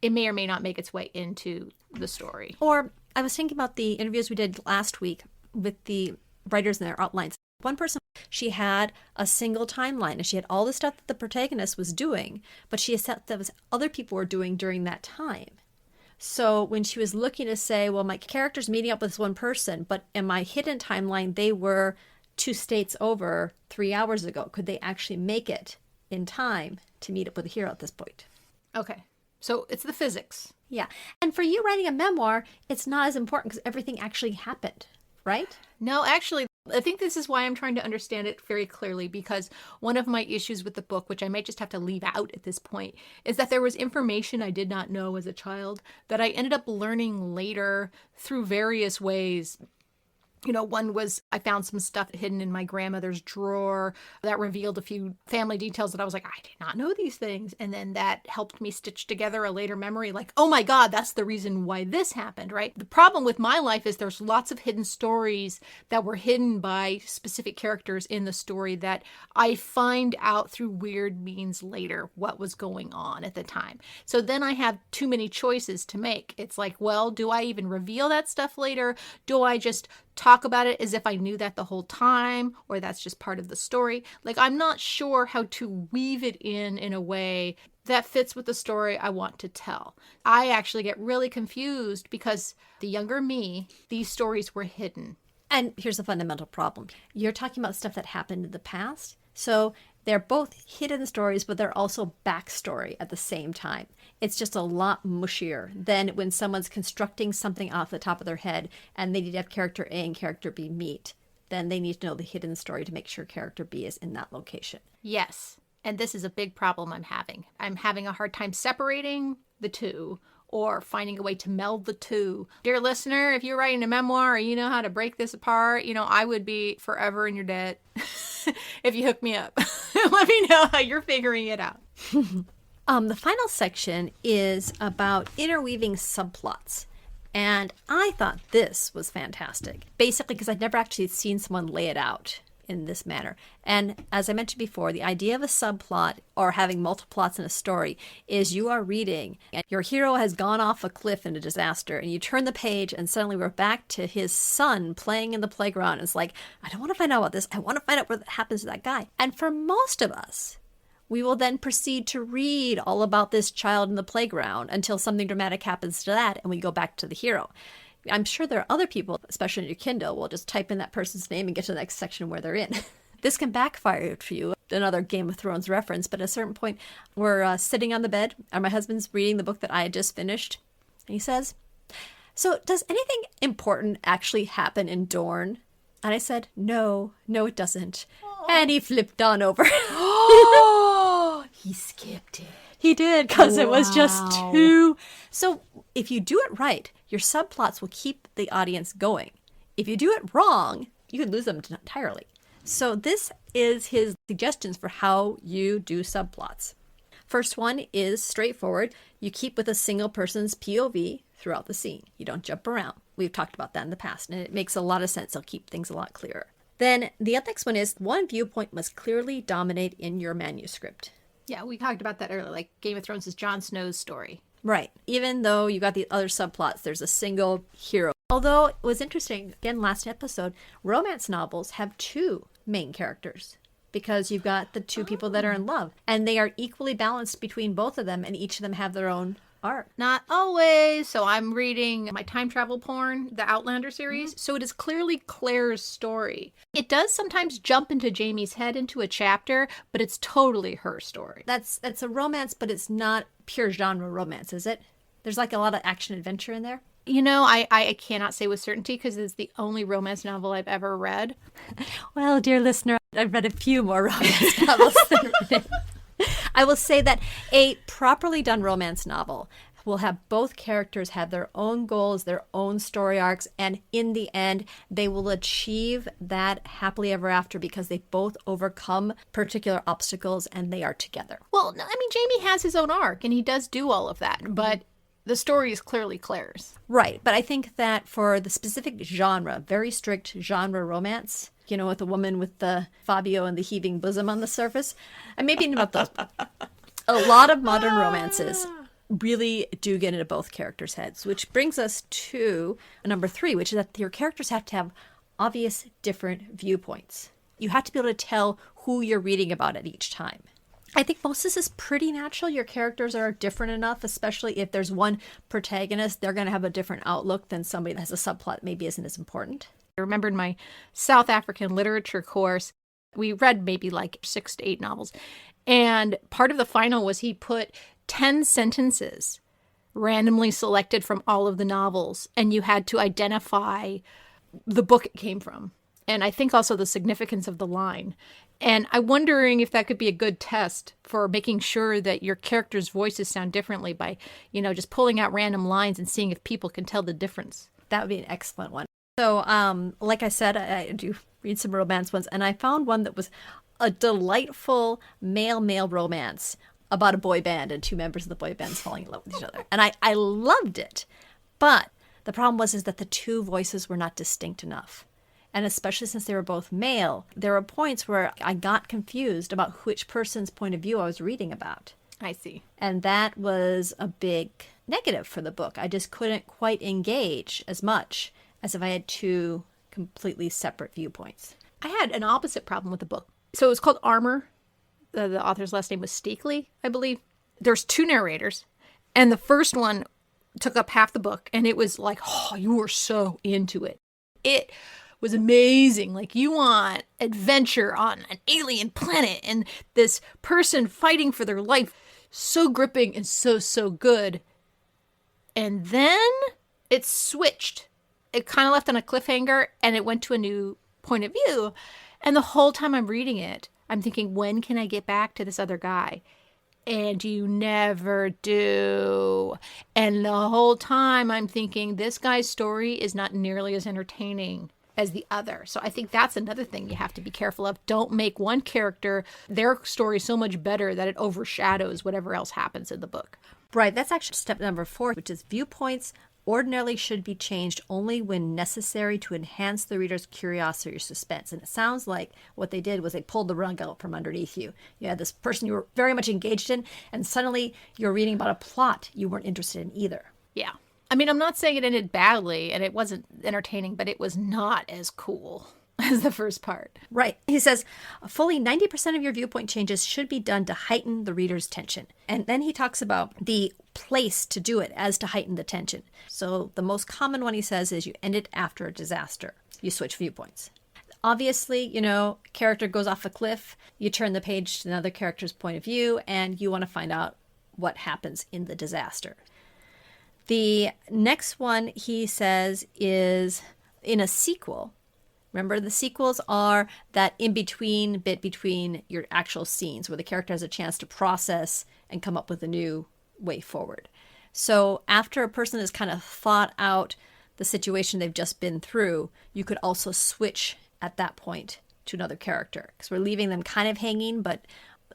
it may or may not make its way into the story. Or I was thinking about the interviews we did last week with the writers and their outlines. One person, she had a single timeline and she had all the stuff that the protagonist was doing, but she had set that was other people were doing during that time. So when she was looking to say, well, my character's meeting up with this one person, but in my hidden timeline, they were 2 states over 3 hours ago. Could they actually make it in time to meet up with the hero at this point? Okay. So it's the physics. Yeah. And for you writing a memoir, it's not as important because everything actually happened, right? No, actually, I think this is why I'm trying to understand it very clearly, because one of my issues with the book, which I might just have to leave out at this point, is that there was information I did not know as a child that I ended up learning later through various ways. One was I found some stuff hidden in my grandmother's drawer that revealed a few family details that I was like, I did not know these things. And then that helped me stitch together a later memory like, oh my God, that's the reason why this happened, right? The problem with my life is there's lots of hidden stories that were hidden by specific characters in the story that I find out through weird means later what was going on at the time. So then I have too many choices to make. It's like, well, do I even reveal that stuff later? Do I just talk about it as if I knew that the whole time, or that's just part of the story? Like, I'm not sure how to weave it in a way that fits with the story I want to tell. I actually get really confused because the younger me, these stories were hidden. And here's the fundamental problem. You're talking about stuff that happened in the past. So they're both hidden stories, but they're also backstory at the same time. It's just a lot mushier than when someone's constructing something off the top of their head and they need to have character A and character B meet. Then they need to know the hidden story to make sure character B is in that location. Yes. And this is a big problem I'm having. I'm having a hard time separating the two or finding a way to meld the two. Dear listener, if you're writing a memoir or you know how to break this apart, I would be forever in your debt if you hook me up. Let me know how you're figuring it out. The final section is about interweaving subplots. And I thought this was fantastic. Basically, because I'd never actually seen someone lay it out in this manner. And as I mentioned before, the idea of a subplot or having multiple plots in a story is you are reading and your hero has gone off a cliff in a disaster and you turn the page and suddenly we're back to his son playing in the playground. It's like, I don't want to find out about this. I want to find out what happens to that guy. And for most of us, we will then proceed to read all about this child in the playground until something dramatic happens to that and we go back to the hero. I'm sure there are other people, especially in your Kindle, will just type in that person's name and get to the next section where they're in. This can backfire for you. Another Game of Thrones reference, but at a certain point, we're sitting on the bed, and my husband's reading the book that I had just finished. And he says, "So does anything important actually happen in Dorne?" And I said, no, it doesn't. Aww. And he flipped on over. Oh, he skipped it. He did, because it was just too... So if you do it right, your subplots will keep the audience going. If you do it wrong, you could lose them entirely. So this is his suggestions for how you do subplots. First one is straightforward. You keep with a single person's POV throughout the scene. You don't jump around. We've talked about that in the past, and it makes a lot of sense. It'll keep things a lot clearer. Then the next one is one viewpoint must clearly dominate in your manuscript. Yeah, we talked about that earlier. Like Game of Thrones is Jon Snow's story. Right. Even though you got the other subplots, there's a single hero. Although it was interesting, again, last episode, romance novels have two main characters because you've got the two people that are in love, and they are equally balanced between both of them, and each of them have their own arc. Not always. So I'm reading my time travel porn, the Outlander series. So it is clearly Claire's story. It does sometimes jump into Jamie's head into a chapter, but it's totally her story. That's a romance, but it's not pure genre romance, is it? There's like a lot of action adventure in there. You know, I cannot say with certainty because it's the only romance novel I've ever read. Well, dear listener, I've read a few more romance novels than written. I will say that a properly done romance novel will have both characters have their own goals, their own story arcs, and in the end, they will achieve that happily ever after because they both overcome particular obstacles and they are together. Well, I mean, Jamie has his own arc and he does do all of that, but the story is clearly Claire's. Right, but I think that for the specific genre, very strict genre romance, you know, with a woman with the Fabio and the heaving bosom on the surface, and maybe about those. A lot of modern romances really do get into both characters' heads, which brings us to number 3, which is that your characters have to have obvious different viewpoints. You have to be able to tell who you're reading about at each time. I think most of this is pretty natural. Your characters are different enough, especially if there's one protagonist, they're going to have a different outlook than somebody that has a subplot maybe isn't as important. I remember in my South African literature course, we read maybe like 6 to 8 novels. And part of the final was he put 10 sentences randomly selected from all of the novels. And you had to identify the book it came from. And I think also the significance of the line. And I'm wondering if that could be a good test for making sure that your characters' voices sound differently by, you know, just pulling out random lines and seeing if people can tell the difference. That would be an excellent one. So, like I said, I do read some romance ones, and I found one that was a delightful male-male romance about a boy band and 2 members of the boy bands falling in love with each other. And I loved it. But the problem was that the 2 voices were not distinct enough. And especially since they were both male, there were points where I got confused about which person's point of view I was reading about. I see. And that was a big negative for the book. I just couldn't quite engage as much as if I had 2 completely separate viewpoints. I had an opposite problem with the book. So it was called Armor. The author's last name was Steakley, I believe. There's 2 narrators. And the first one took up half the book. And it was like, oh, you were so into it. It was amazing. Like, you want adventure on an alien planet and this person fighting for their life. So gripping and so good. And then it switched. It kind of left on a cliffhanger and it went to a new point of view. And the whole time I'm reading it, I'm thinking, when can I get back to this other guy? And you never do. And the whole time I'm thinking, this guy's story is not nearly as entertaining as the other. So I think that's another thing you have to be careful of. Don't make one character, their story so much better that it overshadows whatever else happens in the book. Right. That's actually step number 4, which is viewpoints ordinarily should be changed only when necessary to enhance the reader's curiosity or suspense. And it sounds like what they did was they pulled the rug out from underneath you. You had this person you were very much engaged in, and suddenly you're reading about a plot you weren't interested in either. Yeah. I mean, I'm not saying it ended badly and it wasn't entertaining, but it was not as cool as the first part. Right. He says, fully 90% of your viewpoint changes should be done to heighten the reader's tension. And then he talks about the place to do it as to heighten the tension. So the most common one he says is you end it after a disaster. You switch viewpoints. Obviously, character goes off a cliff, you turn the page to another character's point of view, and you want to find out what happens in the disaster. The next one, he says, is in a sequel. Remember, the sequels are that in-between bit between your actual scenes where the character has a chance to process and come up with a new way forward. So after a person has kind of thought out the situation they've just been through, you could also switch at that point to another character, because we're leaving them kind of hanging, but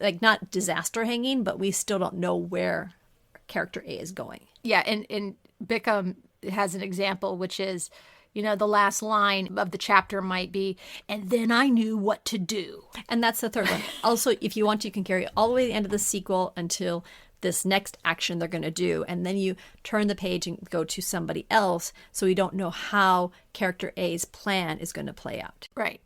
like not disaster hanging, but we still don't know where character A is going. Yeah, and Bickham has an example, which is, the last line of the chapter might be, and then I knew what to do. And that's the third one. Also, if you want, you can carry it all the way to the end of the sequel until this next action they're going to do. And then you turn the page and go to somebody else, so we don't know how character A's plan is going to play out. Right.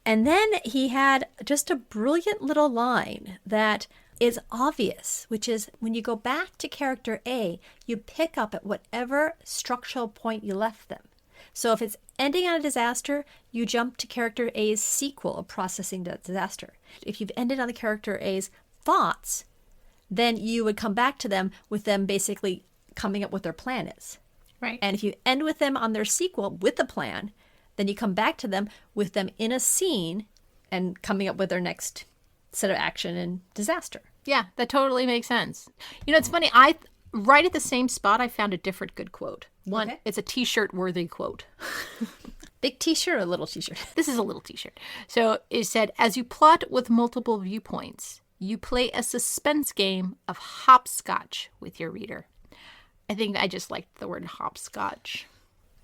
And then he had just a brilliant little line that is obvious, which is when you go back to character A, you pick up at whatever structural point you left them. So if it's ending on a disaster, you jump to character A's sequel of processing the disaster. If you've ended on the character A's thoughts, then you would come back to them with them basically coming up with their plan is. Right. And if you end with them on their sequel with the plan, then you come back to them with them in a scene and coming up with their next set of action and disaster. Yeah, that totally makes sense. It's funny. Right at the same spot, I found a different good quote. One, Okay. It's a T-shirt worthy quote. Big T-shirt or a little T-shirt? This is a little T-shirt. So it said, as you plot with multiple viewpoints, you play a suspense game of hopscotch with your reader. I think I just liked the word hopscotch.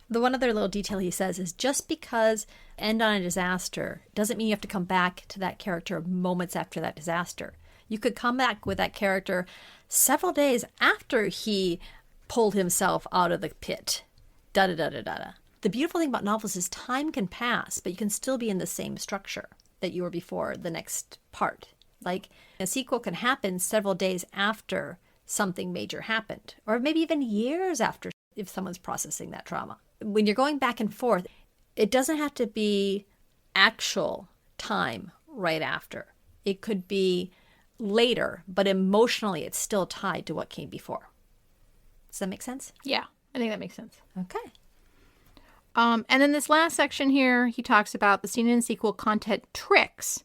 The one other little detail he says is just because end on a disaster doesn't mean you have to come back to that character moments after that disaster. You could come back with that character several days after he pulled himself out of the pit. Da-da-da-da-da-da. The beautiful thing about novels is time can pass, but you can still be in the same structure that you were before the next part. Like a sequel can happen several days after something major happened, or maybe even years after if someone's processing that trauma. When you're going back and forth, it doesn't have to be actual time right after. It could be later, but emotionally it's still tied to what came before. Does that make sense? Yeah, I think that makes sense. Okay. And then this last section here, he talks about the scene and sequel content tricks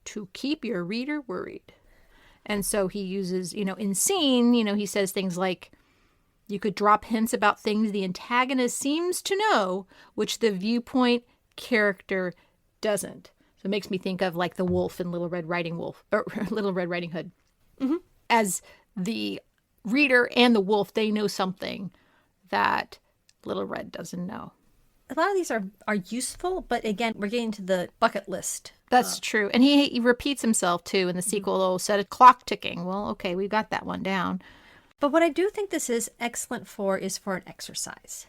to keep your reader worried. And so he uses, in scene, he says things like, you could drop hints about things the antagonist seems to know, which the viewpoint character doesn't. So it makes me think of like the wolf in Little Red Riding Hood. Mm-hmm. As the reader and the wolf, they know something that Little Red doesn't know. A lot of these are useful, but again, we're getting to the bucket list. That's true. And he repeats himself too in the sequel. Oh, set a clock ticking. Well, okay, we got that one down. But what I do think this is excellent for is for an exercise.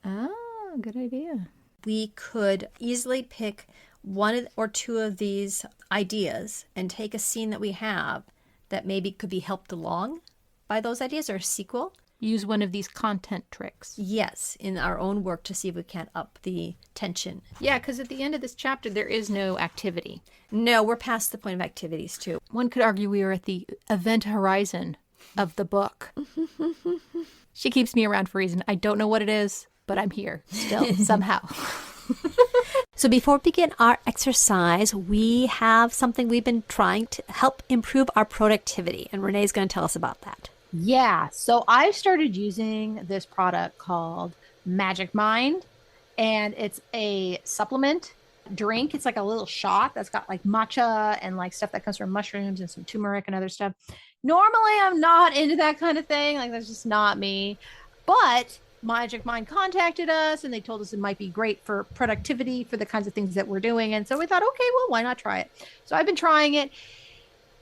Oh, good idea. We could easily pick one or two of these ideas and take a scene that we have that maybe could be helped along by those ideas or a sequel. Use one of these content tricks. Yes, in our own work to see if we can't up the tension. Yeah, because at the end of this chapter, there is no activity. No, we're past the point of activities too. One could argue we are at the event horizon of the book. She keeps me around for a reason. I don't know what it is, but I'm here still, somehow. So before we begin our exercise, we have something we've been trying to help improve our productivity, and Renee's going to tell us about that. Yeah, so I started using this product called Magic Mind, and it's a supplement drink. It's like a little shot that's got like matcha and like stuff that comes from mushrooms and some turmeric and other stuff. Normally, I'm not into that kind of thing. Like, that's just not me. But Magic Mind contacted us, and they told us it might be great for productivity for the kinds of things that we're doing. And so we thought, okay, well, why not try it? So I've been trying it,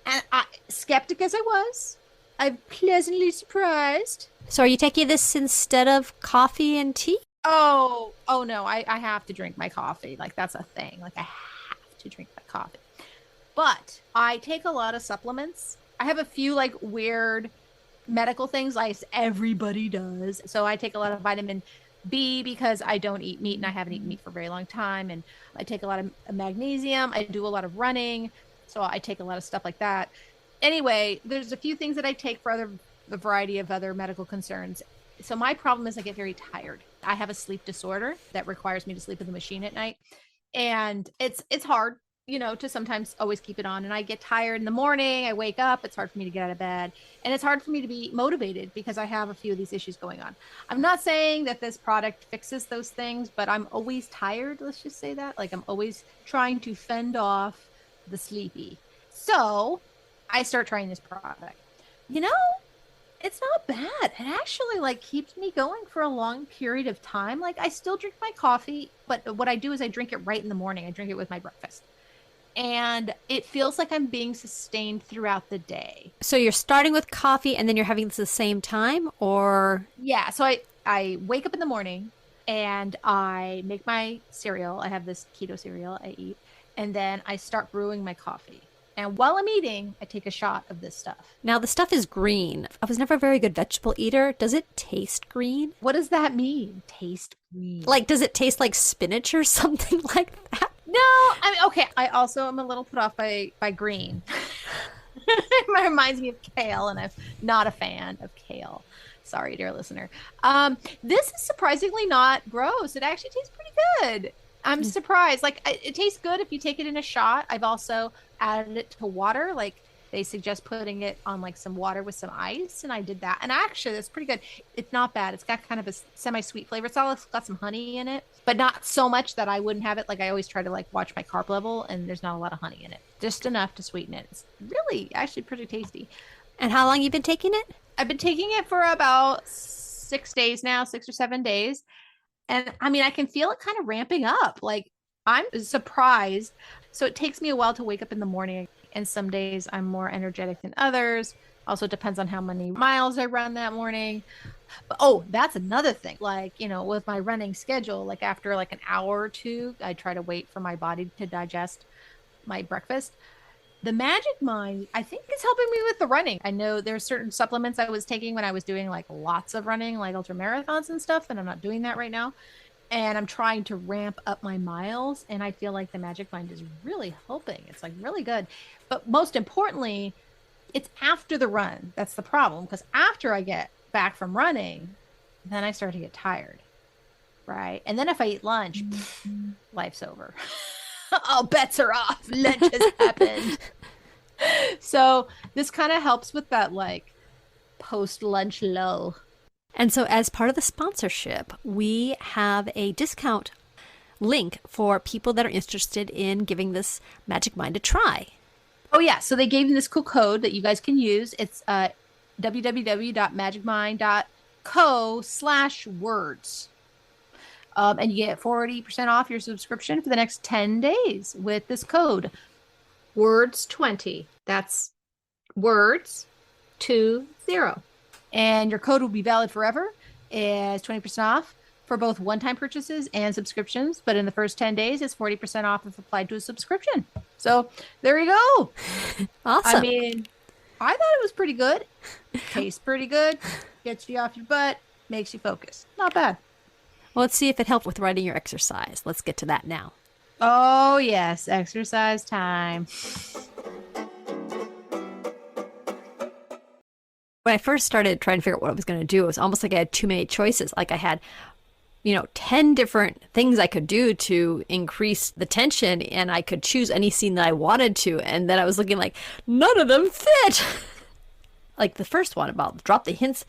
and skeptic as I was, I'm pleasantly surprised. So are you taking this instead of coffee and tea? Oh no, I have to drink my coffee. Like, that's a thing. Like, I have to drink my coffee. But I take a lot of supplements. I have a few like weird medical things like everybody does. So I take a lot of vitamin B, because I don't eat meat and I haven't eaten meat for a very long time. And I take a lot of magnesium. I do a lot of running. So I take a lot of stuff like that. Anyway, there's a few things that I take for a variety of other medical concerns. So my problem is I get very tired. I have a sleep disorder that requires me to sleep in the machine at night. And it's hard, to sometimes always keep it on. And I get tired in the morning. I wake up. It's hard for me to get out of bed. And it's hard for me to be motivated because I have a few of these issues going on. I'm not saying that this product fixes those things, but I'm always tired. Let's just say that. Like, I'm always trying to fend off the sleepy. So I start trying this product. It's not bad. It actually keeps me going for a long period of time. Like, I still drink my coffee, but what I do is I drink it right in the morning. I drink it with my breakfast. And it feels like I'm being sustained throughout the day. So you're starting with coffee and then you're having this at the same time, or? Yeah. So I wake up in the morning and I make my cereal. I have this keto cereal I eat. And then I start brewing my coffee. And while I'm eating, I take a shot of this stuff. Now, the stuff is green. I was never a very good vegetable eater. Does it taste green? What does that mean? Taste green? Like, does it taste like spinach or something like that? No, I mean, okay. I also am a little put off by green. It reminds me of kale, and I'm not a fan of kale. Sorry, dear listener. This is surprisingly not gross. It actually tastes pretty good. I'm surprised. Like, it tastes good if you take it in a shot. I've also added it to water. Like, they suggest putting it on some water with some ice, and I did that. And actually, it's pretty good. It's not bad. It's got kind of a semi-sweet flavor. It's got some honey in it, but not so much that I wouldn't have it. Like, I always try to watch my carb level, and there's not a lot of honey in it. Just enough to sweeten it. It's really actually pretty tasty. And how long you been taking it? I've been taking it for about 6 days now, 6 or 7 days. And I mean, I can feel it kind of ramping up. Like, I'm surprised. So it takes me a while to wake up in the morning. And some days I'm more energetic than others. Also depends on how many miles I run that morning. But, that's another thing. With my running schedule, after an hour or two, I try to wait for my body to digest my breakfast. The Magic Mind, I think, is helping me with the running. I know there's certain supplements I was taking when I was doing lots of running, like ultra marathons and stuff, and I'm not doing that right now. And I'm trying to ramp up my miles, and I feel like the Magic Mind is really helping. It's really good. But most importantly, it's after the run. That's the problem, because after I get back from running, then I start to get tired, right? And then if I eat lunch, life's over. Oh, bets are off. Lunch has happened. So this kind of helps with that post-lunch lull. And so as part of the sponsorship, we have a discount link for people that are interested in giving this Magic Mind a try. Oh, yeah. So they gave me this cool code that you guys can use. It's www.magicmind.co/words. And you get 40% off your subscription for the next 10 days with this code. Words20. That's words 20. And your code will be valid forever. It's 20% off for both one-time purchases and subscriptions. But in the first 10 days, it's 40% off if applied to a subscription. So there you go. Awesome. I mean, I thought it was pretty good. Tastes pretty good. Gets you off your butt. Makes you focus. Not bad. Well, let's see if it helped with writing your exercise. Let's get to that now. Oh, yes. Exercise time. When I first started trying to figure out what I was going to do, it was almost like I had too many choices. Like I had, 10 different things I could do to increase the tension, and I could choose any scene that I wanted to. And then I was looking none of them fit. Like the first one about drop the hints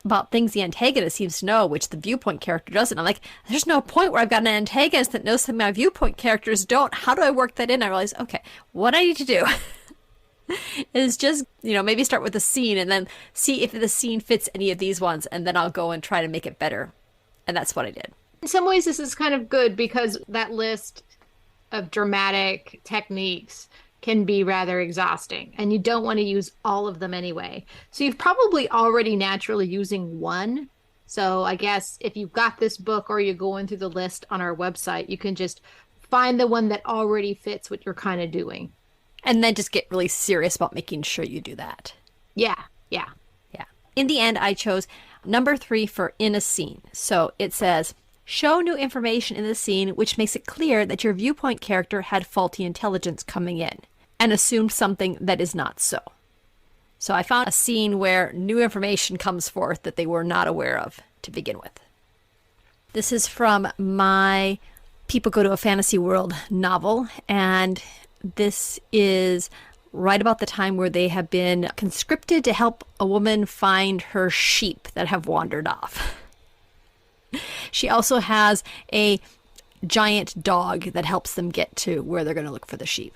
about things the antagonist seems to know, which the viewpoint character doesn't. I'm like, there's no point where I've got an antagonist that knows something my viewpoint characters don't. How do I work that in? I realized, okay, what I need to do is just, maybe start with a scene and then see if the scene fits any of these ones, and then I'll go and try to make it better. And that's what I did. In some ways, this is kind of good because that list of dramatic techniques can be rather exhausting, and you don't want to use all of them anyway. So you've probably already naturally using one. So I guess if you've got this book or you're going through the list on our website, you can just find the one that already fits what you're kind of doing. And then just get really serious about making sure you do that. Yeah. In the end, I chose number 3 for in a scene. So it says, show new information in the scene which makes it clear that your viewpoint character had faulty intelligence coming in and assumed something that is not so. So I found a scene where new information comes forth that they were not aware of to begin with. This is from my People Go to a Fantasy World novel, and this is right about the time where they have been conscripted to help a woman find her sheep that have wandered off. She also has a giant dog that helps them get to where they're going to look for the sheep.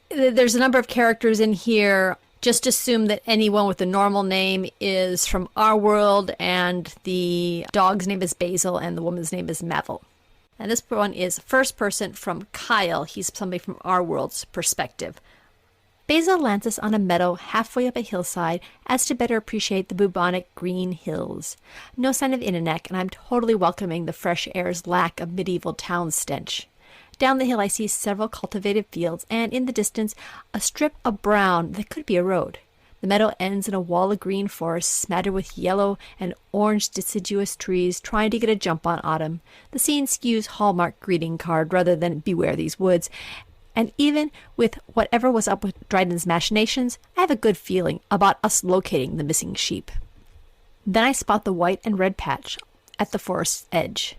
There's a number of characters in here. Just assume that anyone with a normal name is from our world, and the dog's name is Basil and the woman's name is Mavel. And this one is first person from Kyle. He's somebody from our world's perspective. Basil lands us on a meadow halfway up a hillside as to better appreciate the bubonic green hills. No sign of internet, and I'm totally welcoming the fresh air's lack of medieval town stench. Down the hill I see several cultivated fields, and in the distance a strip of brown that could be a road. The meadow ends in a wall of green forest smattered with yellow and orange deciduous trees trying to get a jump on autumn. The scene skews Hallmark greeting card rather than beware these woods. And even with whatever was up with Dryden's machinations, I have a good feeling about us locating the missing sheep. Then I spot the white and red patch at the forest's edge.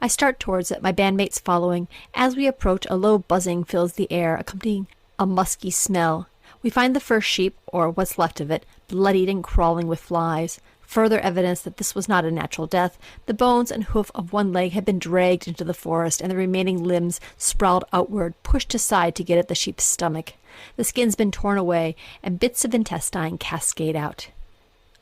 I start towards it, my bandmates following. As we approach, a low buzzing fills the air, accompanying a musky smell. We find the first sheep, or what's left of it, bloodied and crawling with flies. Further evidence that this was not a natural death. The bones and hoof of one leg had been dragged into the forest, and the remaining limbs sprawled outward, pushed aside to get at the sheep's stomach. The skin's been torn away, and bits of intestine cascade out.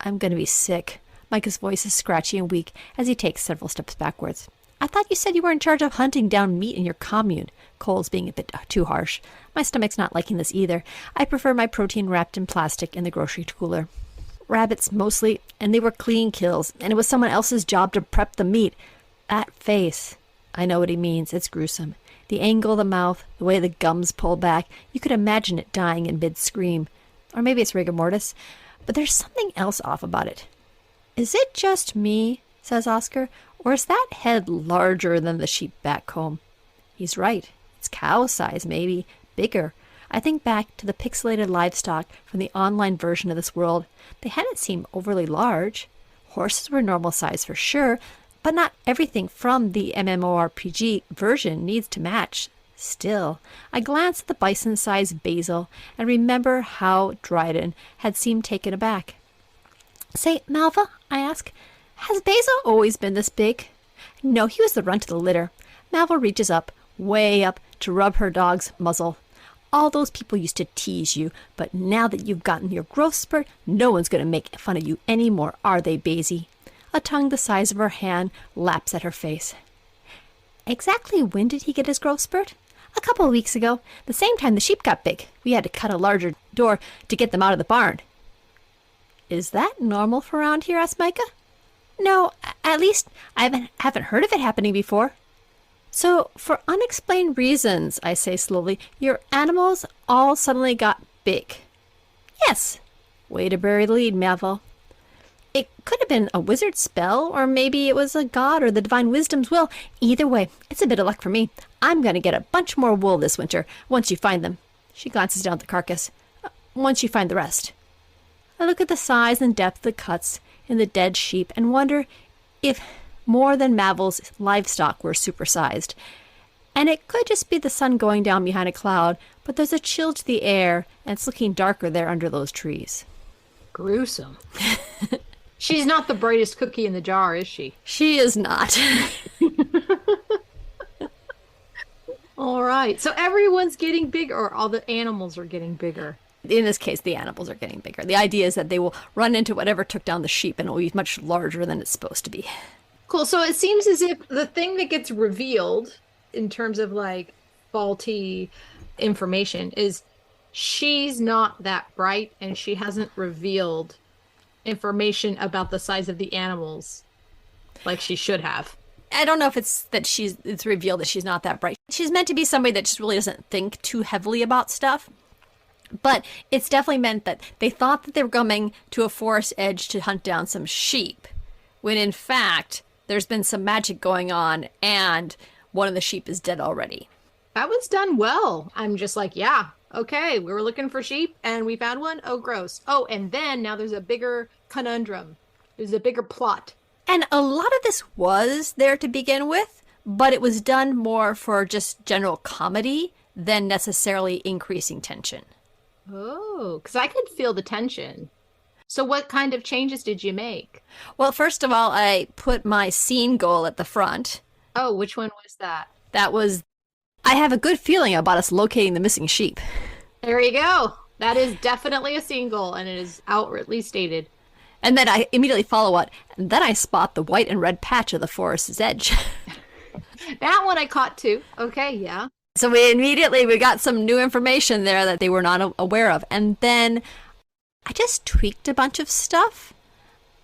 I'm going to be sick. Micah's voice is scratchy and weak as he takes several steps backwards. I thought you said you were in charge of hunting down meat in your commune. Cole's being a bit too harsh. My stomach's not liking this either. I prefer my protein wrapped in plastic in the grocery cooler. Rabbits mostly, and they were clean kills, and it was someone else's job to prep the meat. That face. I know what he means. It's gruesome. The angle of the mouth, the way the gums pull back, you could imagine it dying in mid-scream. Or maybe it's rigor mortis, but there's something else off about it. Is it just me, says Oscar, or is that head larger than the sheep back home? He's right. It's cow size, maybe. Bigger. I think back to the pixelated livestock from the online version of this world. They hadn't seemed overly large. Horses were normal size for sure, but not everything from the MMORPG version needs to match. Still, I glance at the bison-sized Basil and remember how Dryden had seemed taken aback. Say, Malva, I ask, has Basil always been this big? No, he was the runt of the litter. Malva reaches up, way up, to rub her dog's muzzle. All those people used to tease you, but now that you've gotten your growth spurt, no one's going to make fun of you anymore, are they, Basie? A tongue the size of her hand laps at her face. Exactly when did he get his growth spurt? A couple of weeks ago, the same time the sheep got big. We had to cut a larger door to get them out of the barn. Is that normal for around here? Asked Micah. No, at least I haven't heard of it happening before. So, for unexplained reasons, I say slowly, your animals all suddenly got big. Yes. Way to bury the lead, Melville. It could have been a wizard spell, or maybe it was a god or the divine wisdom's will. Either way, it's a bit of luck for me. I'm going to get a bunch more wool this winter, once you find them. She glances down at the carcass. Once you find the rest. I look at the size and depth of the cuts in the dead sheep and wonder if more than Mavel's livestock were supersized. And it could just be the sun going down behind a cloud, but there's a chill to the air, and it's looking darker there under those trees. Gruesome. She's not the brightest cookie in the jar, is she? She is not. All right. So everyone's getting bigger, or all the animals are getting bigger? In this case, the animals are getting bigger. The idea is that they will run into whatever took down the sheep, and it will be much larger than it's supposed to be. Cool. So it seems as if the thing that gets revealed in terms of like faulty information is she's not that bright, and she hasn't revealed information about the size of the animals like she should have. I don't know if it's revealed that she's not that bright. She's meant to be somebody that just really doesn't think too heavily about stuff. But it's definitely meant that they thought that they were coming to a forest edge to hunt down some sheep, when in fact there's been some magic going on and one of the sheep is dead already. That was done well. I'm just like, yeah, okay, we were looking for sheep and we found one. Oh, gross. Oh, and then now there's a bigger conundrum. There's a bigger plot. And a lot of this was there to begin with, but it was done more for just general comedy than necessarily increasing tension. Oh, because I could feel the tension. So what kind of changes did you make? Well, first of all, I put my scene goal at the front. Oh, which one was that? That was, I have a good feeling about us locating the missing sheep. There you go. That is definitely a scene goal, and it is outwardly stated. And then I immediately follow up, and then I spot the white and red patch of the forest's edge. That one I caught too. Okay, yeah. So we got some new information there that they were not aware of. And then I just tweaked a bunch of stuff.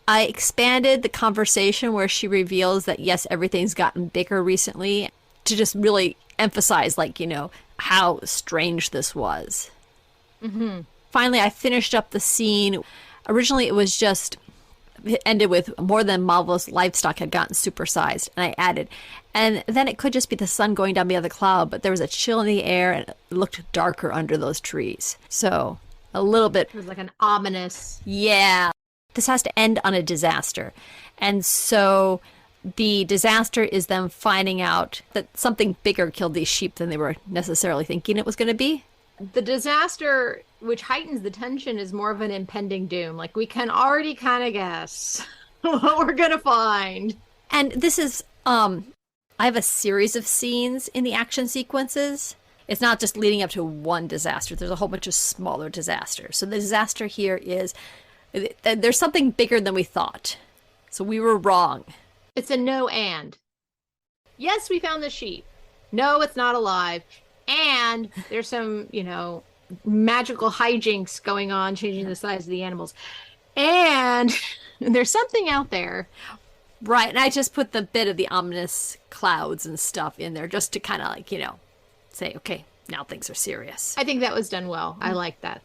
I expanded the conversation where she reveals that, yes, everything's gotten bigger recently, to just really emphasize, like, how strange this was. Mm-hmm. Finally, I finished up the scene. Originally, it ended with more than marvelous livestock had gotten supersized, and I added, and then it could just be the sun going down behind the cloud, but there was a chill in the air and it looked darker under those trees. So a little bit. It was like an ominous. Yeah. This has to end on a disaster. And so the disaster is them finding out that something bigger killed these sheep than they were necessarily thinking it was going to be. The disaster, which heightens the tension, is more of an impending doom. Like, we can already kind of guess what we're going to find. And this is, I have a series of scenes in the action sequences. It's not just leading up to one disaster. There's a whole bunch of smaller disasters. So the disaster here is, there's something bigger than we thought. So we were wrong. It's a no and. Yes, we found the sheep. No, it's not alive. And there's some, magical hijinks going on, changing the size of the animals. And there's something out there. Right. And I just put the bit of the ominous clouds and stuff in there just to kind of say, okay, now things are serious. I think that was done well. I like that.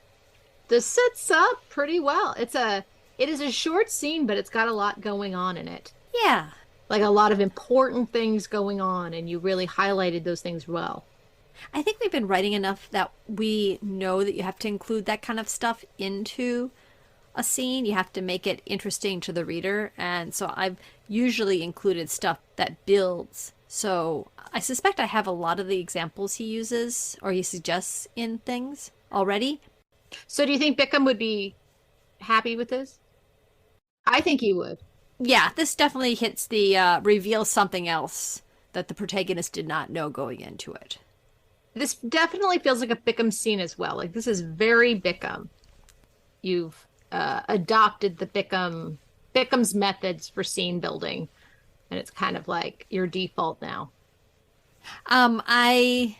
This sets up pretty well. It is a short scene, but it's got a lot going on in it. Yeah. Like a lot of important things going on, and you really highlighted those things well. I think we've been writing enough that we know that you have to include that kind of stuff into a scene. You have to make it interesting to the reader. And so I've usually included stuff that builds. So I suspect I have a lot of the examples he uses or he suggests in things already. So do you think Bickham would be happy with this? I think he would. Yeah, this definitely hits the reveal something else that the protagonist did not know going into it. This definitely feels like a Bickham scene as well. Like, this is very Bickham. You've adopted the Bickham's methods for scene building, and it's kind of like your default now. When I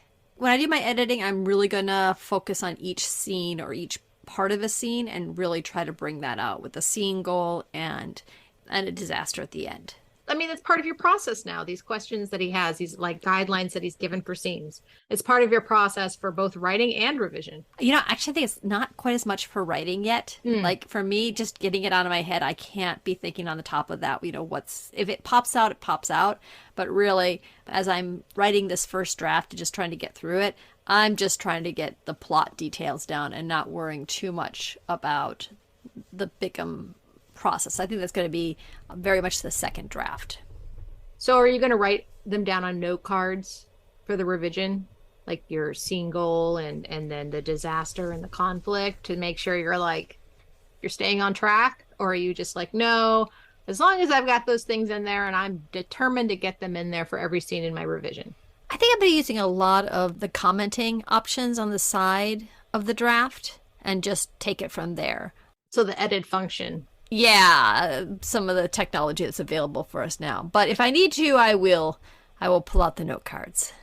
do my editing, I'm really gonna focus on each scene or each part of a scene and really try to bring that out with a scene goal and a disaster at the end. I mean, it's part of your process now. These questions that he has, these like guidelines that he's given for scenes. It's part of your process for both writing and revision. Actually, I think it's not quite as much for writing yet. Like for me, just getting it out of my head, I can't be thinking on the top of that, if it pops out, it pops out. But really, as I'm writing this first draft and just trying to get through it, I'm just trying to get the plot details down and not worrying too much about the Bickham process. I think that's going to be very much the second draft. So are you going to write them down on note cards for the revision? Like your scene goal and then the disaster and the conflict to make sure you're staying on track? Or are you just like, no, as long as I've got those things in there and I'm determined to get them in there for every scene in my revision? I think I've been using a lot of the commenting options on the side of the draft and just take it from there. So the edit function. Yeah, some of the technology that's available for us now. But if I need to, I will pull out the note cards.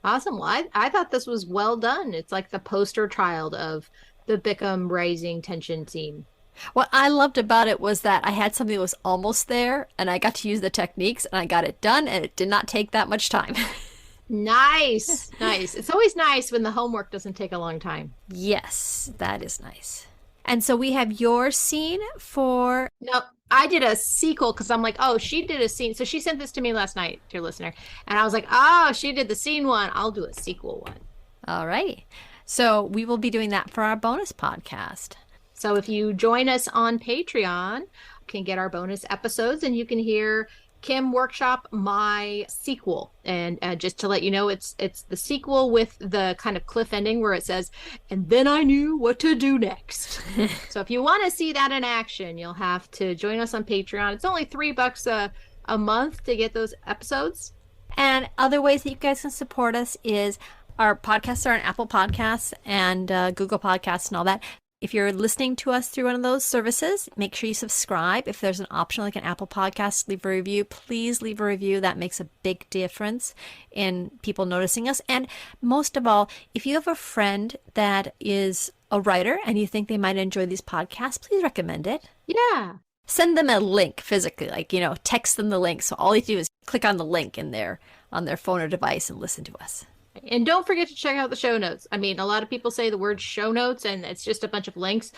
Awesome. Well, I thought this was well done. It's like the poster child of the Bickham rising tension scene. What I loved about it was that I had something that was almost there, and I got to use the techniques, and I got it done, and it did not take that much time. Nice. Nice. It's always nice when the homework doesn't take a long time. Yes, that is nice. And so we have your scene for... Nope. I did a sequel because I'm like, oh, she did a scene. So she sent this to me last night, dear listener. And I was like, oh, she did the scene one. I'll do a sequel one. All right. So we will be doing that for our bonus podcast. So if you join us on Patreon, you can get our bonus episodes and you can hear Kim workshop my sequel. And just to let you know, it's the sequel with the kind of cliff ending where it says, and then I knew what to do next. So if you want to see that in action, you'll have to join us on Patreon. It's only $3 a month to get those episodes. And other ways that you guys can support us is our podcasts are on Apple Podcasts and Google Podcasts and all that. If you're listening to us through one of those services, make sure you subscribe. If there's an option like an Apple Podcast, leave a review. Please leave a review. That makes a big difference in people noticing us. And most of all, if you have a friend that is a writer and you think they might enjoy these podcasts, please recommend it. Yeah. Send them a link physically, like, text them the link. So all you do is click on the link on their phone or device and listen to us. And don't forget to check out the show notes. I mean, a lot of people say the word show notes and it's just a bunch of links.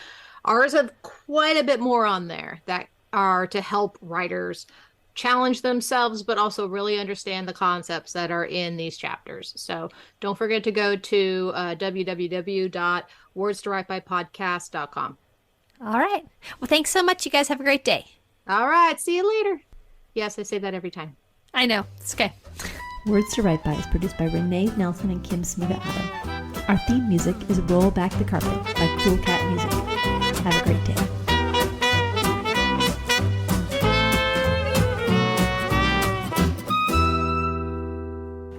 Ours have quite a bit more on there that are to help writers challenge themselves, but also really understand the concepts that are in these chapters. So don't forget to go to www.wordstowritebypodcast.com. All right. Well, thanks so much. You guys have a great day. All right. See you later. Yes, I say that every time. I know. It's okay. Words to Write By is produced by Renee Nelson and Kim Smita Adam. Our theme music is Roll Back the Carpet by Cool Cat Music. Have a great day.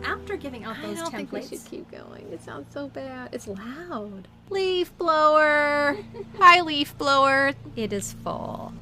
After giving out those I don't think we templates, should keep going. It sounds so bad. It's loud. leaf blower. Hi, leaf blower. It is full.